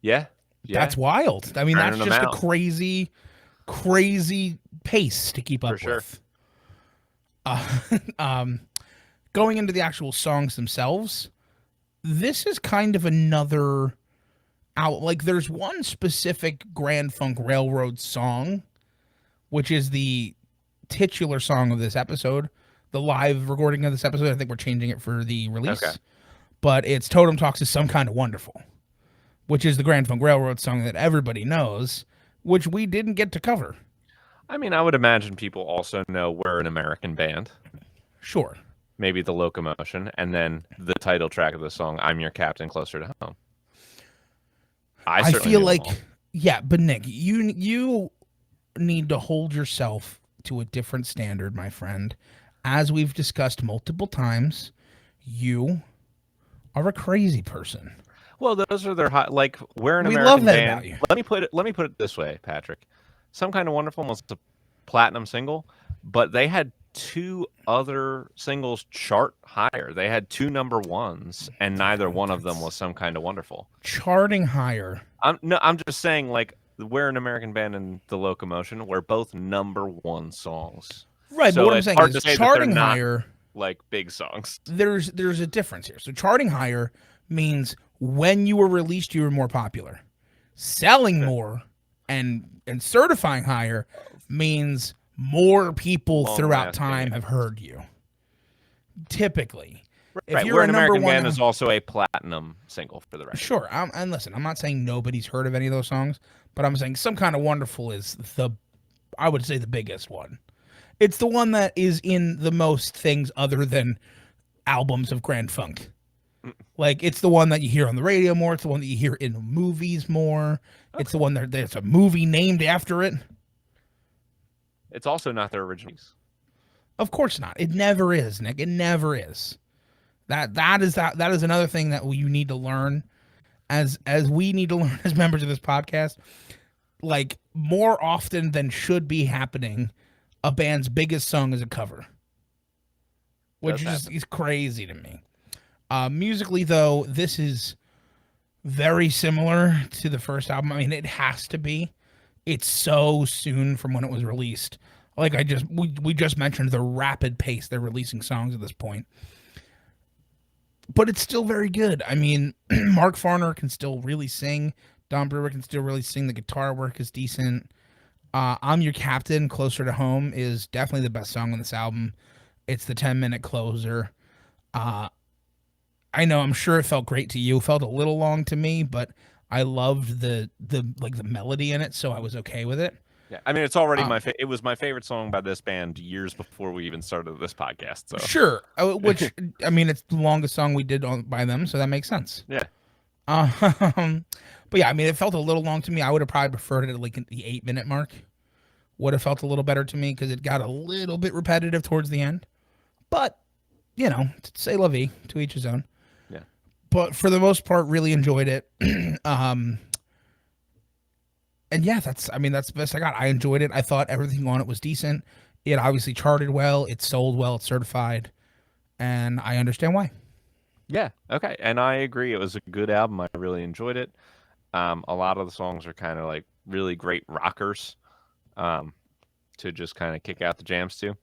Yeah. Yeah. That's wild. I mean, that's Turning them just a out crazy, crazy pace to keep for up sure. with. Uh, um, Going into the actual songs themselves, this is kind of another out. Like, there's one specific Grand Funk Railroad song, which is the titular song of this episode, the live recording of this episode. I think we're changing it for the Okay. release, but it's Totem Talks is Some Kind of Wonderful, which is the Grand Funk Railroad song that everybody knows, which we didn't get to cover. I mean, I would imagine people also know we're an American band. Sure. Maybe the Locomotion, and then the title track of the song, "I'm Your Captain, Closer to Home." I I certainly feel knew them like, all. yeah, but Nick, you need to hold yourself to a different standard, my friend. As we've discussed multiple times, you are a crazy person. Well, those are their high, like we're an We love American that about band. you. Let me put it this way, Patrick. Some Kind of Wonderful was a platinum single, but they had two other singles chart higher. They had two number ones, and neither one of them was Some Kind of Wonderful. Charting higher. I'm just saying, like, we're an American band and the Locomotion were both number one songs. Right, but So what I'm it's saying hard is to say that they're charting not higher, like big songs. there's a difference here. So charting higher means when you were released you were more popular. Selling more and certifying higher means more people Long throughout lasting. time have heard you. Typically. If Right, you're we're a an number American one, band is also a platinum single for the record. sure. And listen, I'm not saying nobody's heard of any of those songs, but I'm saying Some Kind of Wonderful is I would say the biggest one. It's the one that is in the most things other than albums of Grand Funk. Like, it's the one that you hear on the radio more. It's the one that you hear in movies more. It's the one that there's a movie named after it. It's also not their originals. Of course not. It never is, Nick. It never is. That is another thing that you need to learn, as we need to learn as members of this podcast. Like, more often than should be happening, a band's biggest song is a cover, which is crazy to me. Musically, though, this is very similar to the first album. I mean, it has to be. It's so soon from when it was released. Like, we just mentioned the rapid pace they're releasing songs at this point. But it's still very good. I mean, Mark Farner can still really sing. Don Brewer can still really sing. The guitar work is decent. I'm Your Captain, Closer to Home is definitely the best song on this album. It's the 10-minute closer. I know, I'm sure it felt great to you. It felt a little long to me, but I loved the melody in it, so I was okay with it. Yeah, I mean, it's already it was my favorite song by this band years before we even started this podcast. So Sure, which I mean, it's the longest song we did by them, so that makes sense. yeah, But yeah, I mean, it felt a little long to me. I would have probably preferred it at like the 8-minute mark. Would have felt a little better to me because it got a little bit repetitive towards the end. But you know, say la vie, to each his own. yeah. But for the most part, really enjoyed it. And yeah, that's the best I got. I enjoyed it. I thought everything on it was decent. It obviously charted well. It sold well. It's certified, and I understand why. Yeah, okay, and I agree. It was a good album. I really enjoyed it. A lot of the songs are kind of like really great rockers, to just kind of kick out the jams to.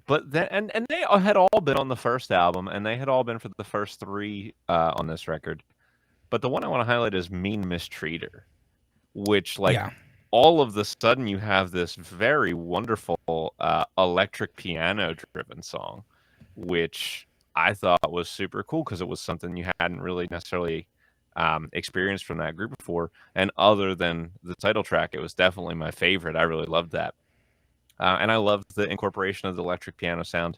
But then, and they had all been on the first album, and they had all been for the first three on this record. But the one I want to highlight is "Mean Mistreater," which, like, Yeah, all of the sudden you have this very wonderful electric piano driven song, which I thought was super cool because it was something you hadn't really necessarily experienced from that group before. And other than the title track, it was definitely my favorite. I really loved that. And I loved the incorporation of the electric piano sound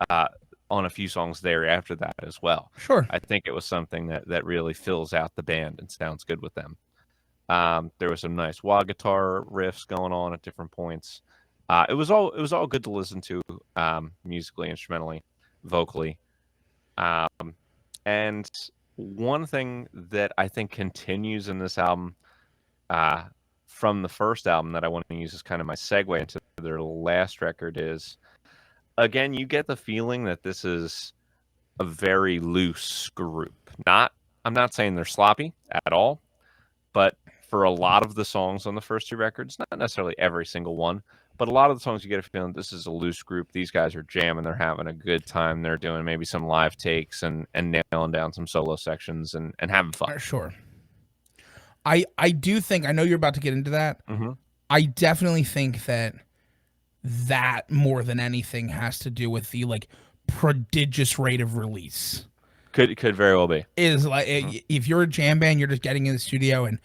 uh, on a few songs there after that as well. sure. I think it was something that really fills out the band and sounds good with them. There was some nice wah guitar riffs going on at different points. It was all good to listen to, musically, instrumentally, vocally. And one thing that I think continues in this album, uh, from the first album, that I want to use as kind of my segue into their last record is, again, you get the feeling that this is a very loose group. I'm not saying they're sloppy at all, but for a lot of the songs on the first two records, not necessarily every single one, but a lot of the songs you get a feeling this is a loose group. These guys are jamming, they're having a good time, they're doing maybe some live takes and nailing down some solo sections and having fun. Sure. I do think I know you're about to get into that. Hmm. I definitely think that that more than anything has to do with the like prodigious rate of release. Could very well be. Is like Hmm. if you're a jam band, you're just getting in the studio and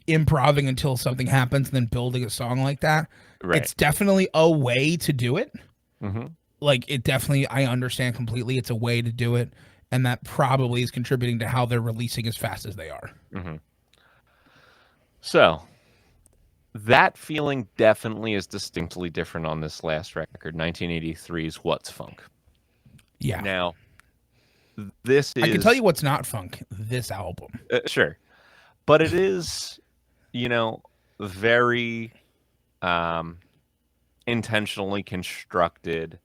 improving until something happens and then building a song like that. Right. It's definitely a way to do it. Hmm. Like it definitely I understand completely it's a way to do it, and that probably is contributing to how they're releasing as fast as they are. Hmm. So that feeling definitely is distinctly different on this last record, 1983's What's Funk. Yeah. Now, this I can tell is you what's not funk, this album. sure, but it is, you know, very um, intentionally constructed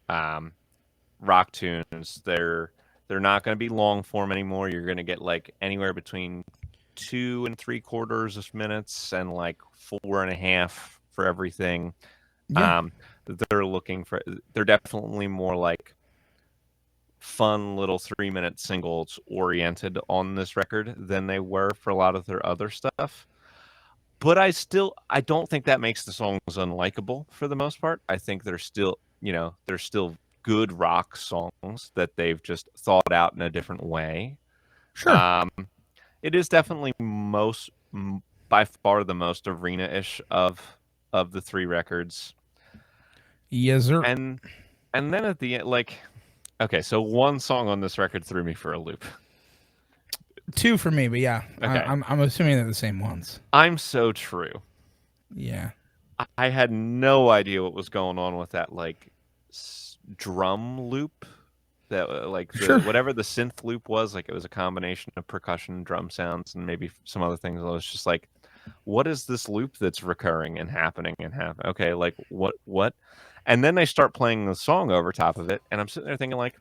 um, rock tunes. They're not going to be long form anymore. You're going to get like anywhere between 2 and 3/4 of minutes and like 4.5 for everything. Yeah. Um, they're looking for. They're definitely more like fun little 3-minute singles oriented on this record than they were for a lot of their other stuff. But I don't think that makes the songs unlikable for the most part. I think they're still good rock songs that they've just thought out in a different way. Sure. Um, it is definitely by far the most arena-ish of the three records. Yes, sir. And then at the end, like, okay, so one song on this record threw me for a loop. Two for me, but yeah, Okay, I'm assuming they're the same ones. I'm So True. Yeah. I had no idea what was going on with that like drum loop. That like the Sure. whatever the synth loop was, like it was a combination of percussion and drum sounds and maybe some other things. I was just like, what is this loop that's recurring and happening and happen? Okay, like what? And then they start playing the song over top of it, and I'm sitting there thinking like,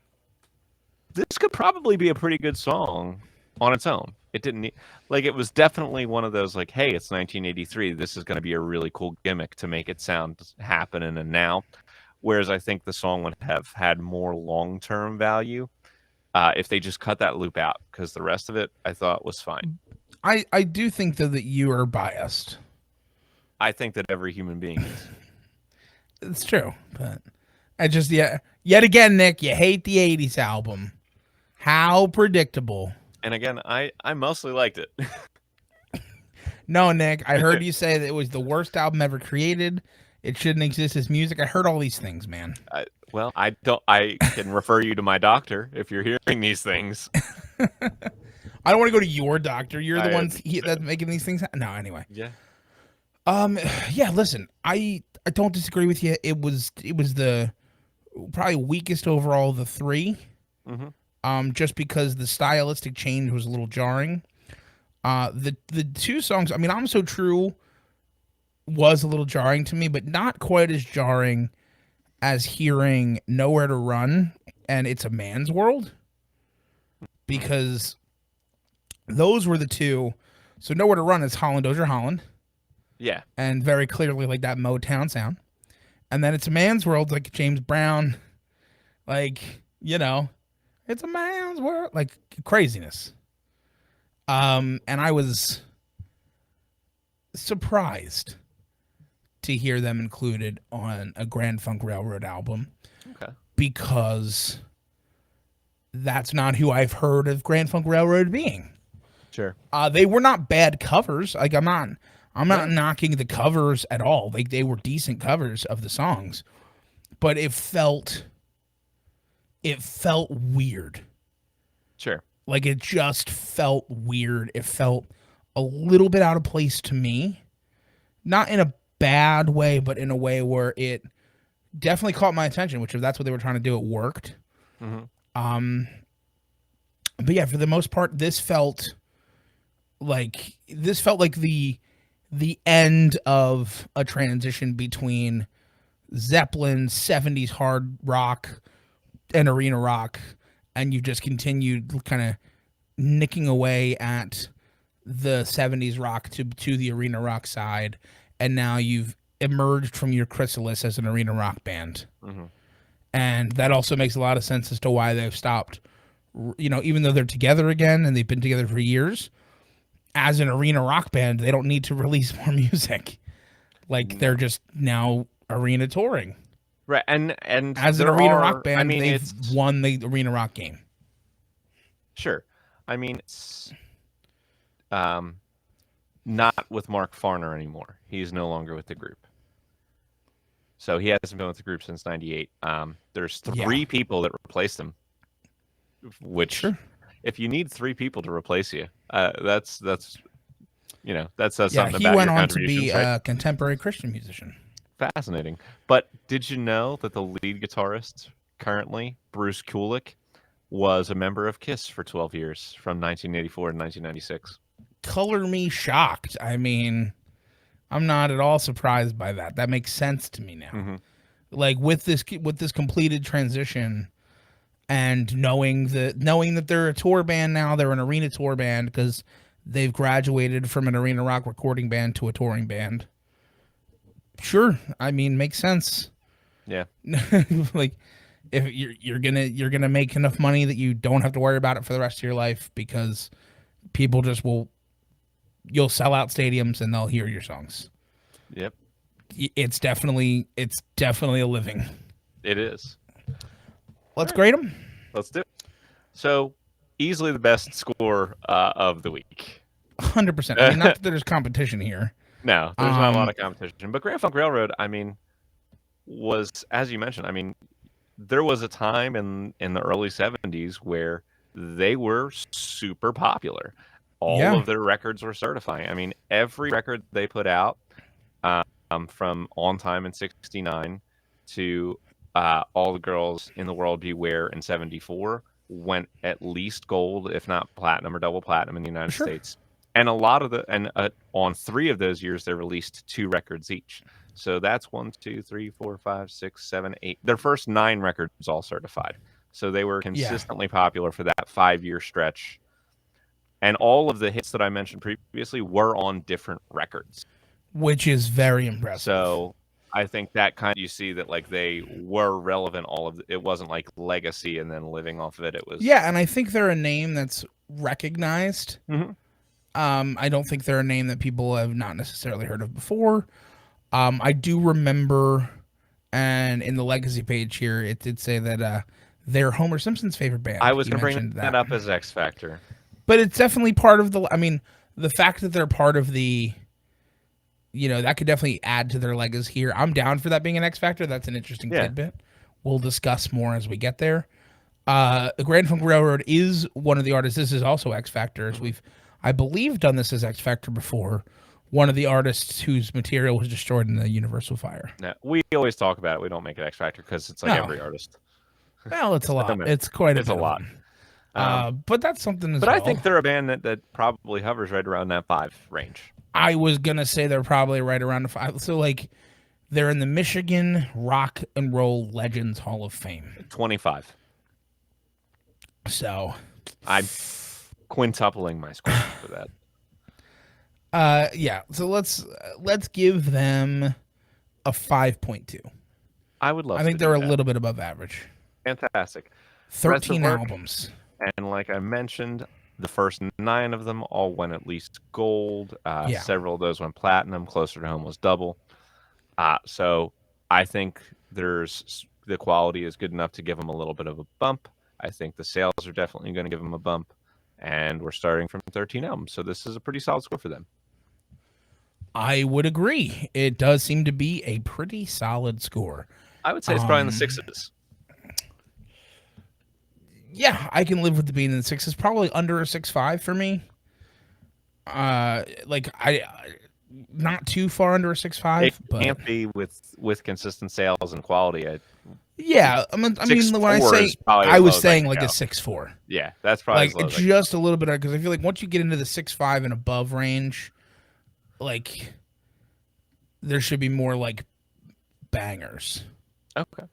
this could probably be a pretty good song on its own. It didn't need, like it was definitely one of those like, hey, it's 1983. This is going to be a really cool gimmick to make it sound happening and now. Whereas I think the song would have had more long term value if they just cut that loop out because the rest of it I thought was fine. I do think though that you are biased. I think that every human being is. It's true, but I just yet again, Nick, you hate the '80s album. How predictable. And again, I mostly liked it. No, Nick, I heard you say that it was the worst album ever created. It shouldn't exist as music. I heard all these things, man. Well, I don't. I can refer you to my doctor if you're hearing these things. I don't want to go to your doctor. You're the I ones that's making these things. No, anyway. yeah. Yeah. Listen, I don't disagree with you. It was the probably weakest overall of the three. Hmm. Just because the stylistic change was a little jarring. The two songs. I mean, I'm So True was a little jarring to me, but not quite as jarring as hearing Nowhere to Run and It's a Man's World, because those were the two. So Nowhere to Run is Holland Dozier Holland, Yeah. and very clearly like that Motown sound. And then It's a Man's World, like James Brown, like, it's a man's world, like craziness. And I was surprised to hear them included on a Grand Funk Railroad album, Okay. because that's not who I've heard of Grand Funk Railroad being. Sure. They were not bad covers. Like I'm not No. knocking the covers at all. Like they were decent covers of the songs, but it felt weird. Sure. Like it just felt weird. It felt a little bit out of place to me. Not in a bad way, but in a way where it definitely caught my attention, which if that's what they were trying to do, it worked. Hmm. But yeah, for the most part, this felt like the end of a transition between Zeppelin's 70s hard rock and arena rock, and you just continued kind of nicking away at the 70s rock to the arena rock side, and now you've emerged from your chrysalis as an arena rock band. Hmm. And that also makes a lot of sense as to why they've stopped, even though they're together again and they've been together for years, as an arena rock band, they don't need to release more music. Like they're No. just now arena touring. Right. And As an there arena rock are, I band, mean, they've it's won the arena rock game. sure. I mean, it's um not with Mark Farner anymore. He's no longer with the group. So he hasn't been with the group since '98. There's Yeah, 3 people that replaced him, which sure. if you need 3 people to replace you, that's that says Yeah, something he about went your on to be contributions, right? a contemporary Christian musician. Fascinating. But did you know that the lead guitarist currently, Bruce Kulick, was a member of Kiss for 12 years from 1984 to 1996? Color me shocked. I mean, I'm not at all surprised by that. That makes sense to me now. Hmm. Like with this completed transition, and knowing that they're a tour band now, they're an arena tour band because they've graduated from an arena rock recording band to a touring band. Sure, I mean, makes sense. Yeah. Like if you're gonna make enough money that you don't have to worry about it for the rest of your life because people just will you'll sell out stadiums and they'll hear your songs. Yep. It's definitely a living. It is. All Let's right. grade them. Let's do it. So, easily the best score of the week. 100%. I mean, not that there's competition here. No, there's not a lot Um, of competition. But Grand Funk Railroad, I mean, was, as you mentioned, I mean, there was a time in the early 70s where they were super popular. All yeah, of their records were certifying. I mean, every record they put out, from On Time in '69 to All the Girls in the World Beware in '74, went at least gold, if not platinum or double platinum in the United sure. States. And a lot of on 3 of those years, they released 2 records each. So that's 1, 2, 3, 4, 5, 6, 7, 8. Their first 9 records all certified. So they were Yeah, consistently popular for that 5-year stretch. And all of the hits that I mentioned previously were on different records. which is very impressive. So I think that kind of, you see that like they were relevant. It wasn't like legacy and then living off of it. It was. Yeah, and I think they're a name that's recognized. Mhm. I don't think they're a name that people have not necessarily heard of before. I do remember, and in the legacy page here, it did say that they're Homer Simpson's favorite I band. was He going to bring mentioned that that, up as X Factor. but it's definitely part of the. I mean, the fact that they're part of the, that could definitely add to their legacy here. I'm down for that being an X factor. That's an interesting Yeah. tidbit. We'll discuss more as we get there. The Grand Funk Railroad is one of the artists. This is also X Factors. Mhm. I believe, done this as X Factor before. One of the artists whose material was destroyed in the Universal Fire. No, we always talk about it. We don't make it X Factor because it's like No, every artist. well, it's a So lot. many. It's quite a It's a bit of lot. them. Um, But that's something as but I well. think they're a band that probably hovers right around that 5 range. I was gonna say they're probably right around the 5. So like, they're in the Michigan Rock and Roll Legends Hall of Fame. 25. So, I'm quintupling my score for that. yeah. So let's give them a 5.2. I would love I to think do they're a that. little bit above average. Fantastic. Rest of 13 work. albums. And like I mentioned, the first 9 of them all went at least gold. Yeah. Several of those went platinum. Closer to Home was double. So I think the quality is good enough to give them a little bit of a bump. I think the sales are definitely going to give them a bump. And we're starting from 13 albums. So this is a pretty solid score for them. I would agree. It does seem to be a pretty solid score. I would say it's probably in the 6s. Yeah, I can live with the being in the 6s. Probably under a 6.5 for me. Like not too far under a 6.5, It but can't be with consistent sales and quality. yeah. I mean, when I 6.4 say, is probably I as low was as I saying can like go. a 6.4. Yeah, that's probably Like as low as I just a little bit, because I feel like once you get into the 6.5 and above range, like there should be more like bangers. can. Okay.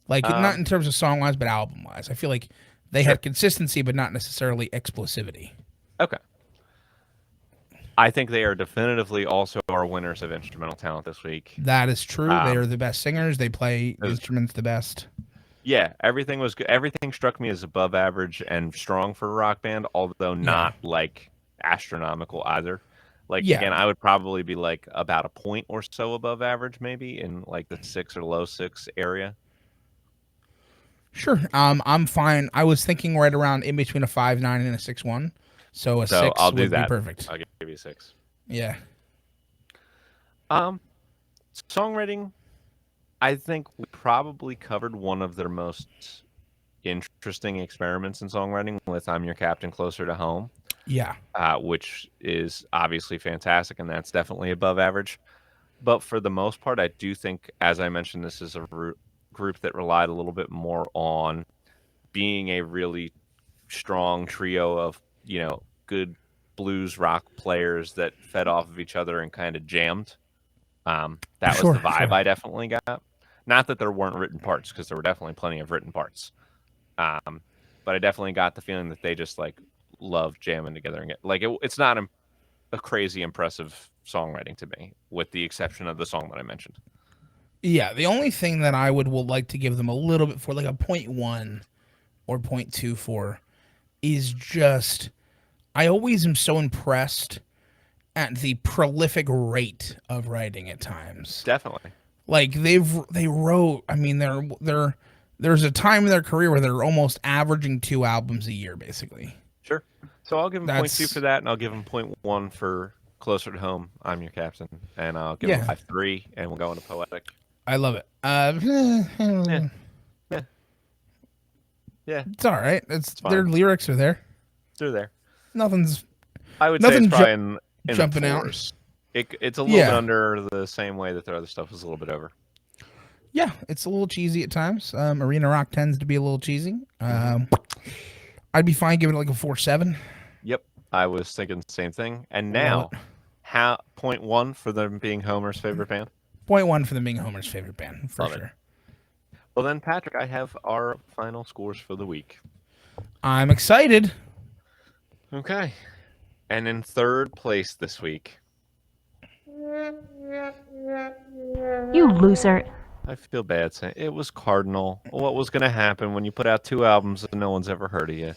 Like not in terms of song wise, but album wise. I feel like they Sure. had consistency, but not necessarily explosivity. Okay. I think they are definitively also our winners of instrumental talent this week. That is true. They are the best singers. They play instruments the best. Yeah, everything was good. Everything struck me as above average and strong for a rock band, although not like astronomical either. Like, Yeah, again, I would probably be like about a point or so above average, maybe in like the 6 or low 6 area. sure. I'm fine. I was thinking right around in between a 5.9 and a 6.1, so a So I'll 6 do would be that. perfect. I'll give you 6. Yeah, Um, Songwriting, I think we probably covered one of their most interesting experiments in songwriting with "I'm Your Captain, Closer to Home." yeah, Which is obviously fantastic, and that's definitely above average. But for the most part, I do think, as I mentioned, this is a group that relied a little bit more on being a really strong trio of, good blues rock players that fed off of each other and kind of jammed. That was the sure, vibe sure. I definitely got. Not that there weren't written parts, because there were definitely plenty of written parts. But I definitely got the feeling that they just like love jamming together and it's not a crazy impressive songwriting to me, with the exception of the song that I mentioned. Yeah, the only thing that I would like to give them a little bit for, like a point 0.1 or point 0.2 for, is just I always am so impressed at the prolific rate of writing at times. Definitely. Like they wrote. I mean, there's a time in their career where they're almost averaging 2 albums a year, basically. Sure. So I'll give him point two for That's that, and I'll give him point one for Closer to Home, I'm Your Captain, and I'll give him yeah, 5.3, and we'll go into Poetic. I love it. Yeah, yeah, yeah. It's all right. It's It's their fine. lyrics are there. They're there. Nothing's I would say it's nothing probably in the jumping out. fours. It's a little bit Yeah, under the same way that their other stuff was a little bit over. yeah. It's a little cheesy at times. Arena rock tends to be a little cheesy. Mm-hmm. I'd be fine giving it like a 4.7. Yep, I was thinking the same thing. And Love now, it. point one for them being Homer's favorite band. Point 1 for them being Homer's favorite band for Love it. sure. Well then, Patrick, I have our final scores for the week. I'm excited. Okay. And in third place this week, You loser. I feel bad saying it was Cardinal. What was going to happen when you put out 2 albums and no one's ever heard of you?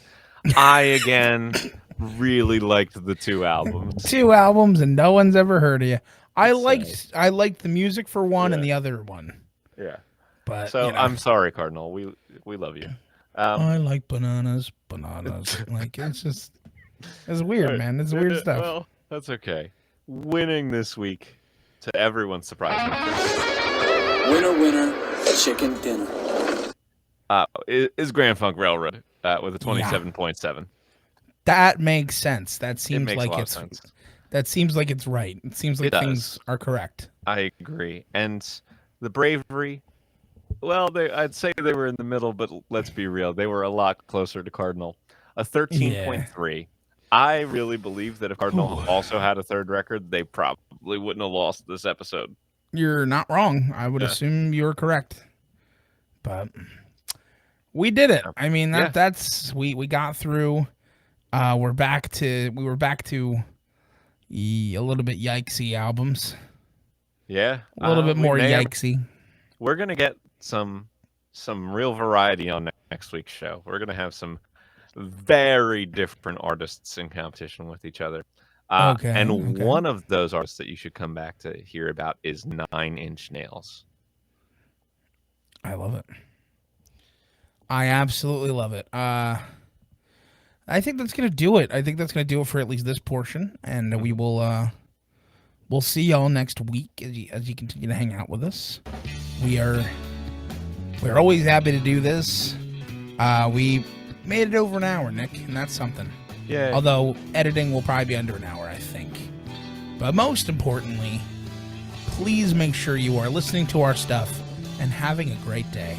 I, again, really liked the 2 albums. 2 albums and no one's ever heard of you. I It's liked the music for one and Yeah. the other one. Yeah. But So you know, I'm sorry, Cardinal. We love you. I like bananas. Like it's weird, Right. man. It's weird stuff. Well, that's okay. Winning this week, to everyone's surprise, Winner, winner, chicken dinner. is Grand Funk Railroad with a 27.7. That makes sense. That It seems makes like a lot of it's sense. that seems like it's right. It seems like It does. things are correct. I agree. And the Bravery, well, I'd say they were in the middle, but let's be real. They were a lot closer to Cardinal. A 13.3. I really believe that if Cardinal also had a third record, they probably wouldn't have lost this episode. You're not wrong. I would Yeah. assume you're correct. But we did it. I mean, Yeah. that's we got through. We were back to a little bit yikesy albums. Yeah. A little bit we more may have- yikesy. We're going to get some real variety on next week's show. We're going to have some very different artists in competition with each other. Okay, And okay. one of those artists that you should come back to hear about is 9 Inch Nails. I love it. I absolutely love it. I think that's gonna do it. I think that's gonna do it for at least this portion, and we will we'll see y'all next week as you continue to hang out with us. We're always happy to do this. We made it over an hour, Nick, and that's something. Yeah. Although editing will probably be under an hour, I think. But most importantly, please make sure you are listening to our stuff and having a great day.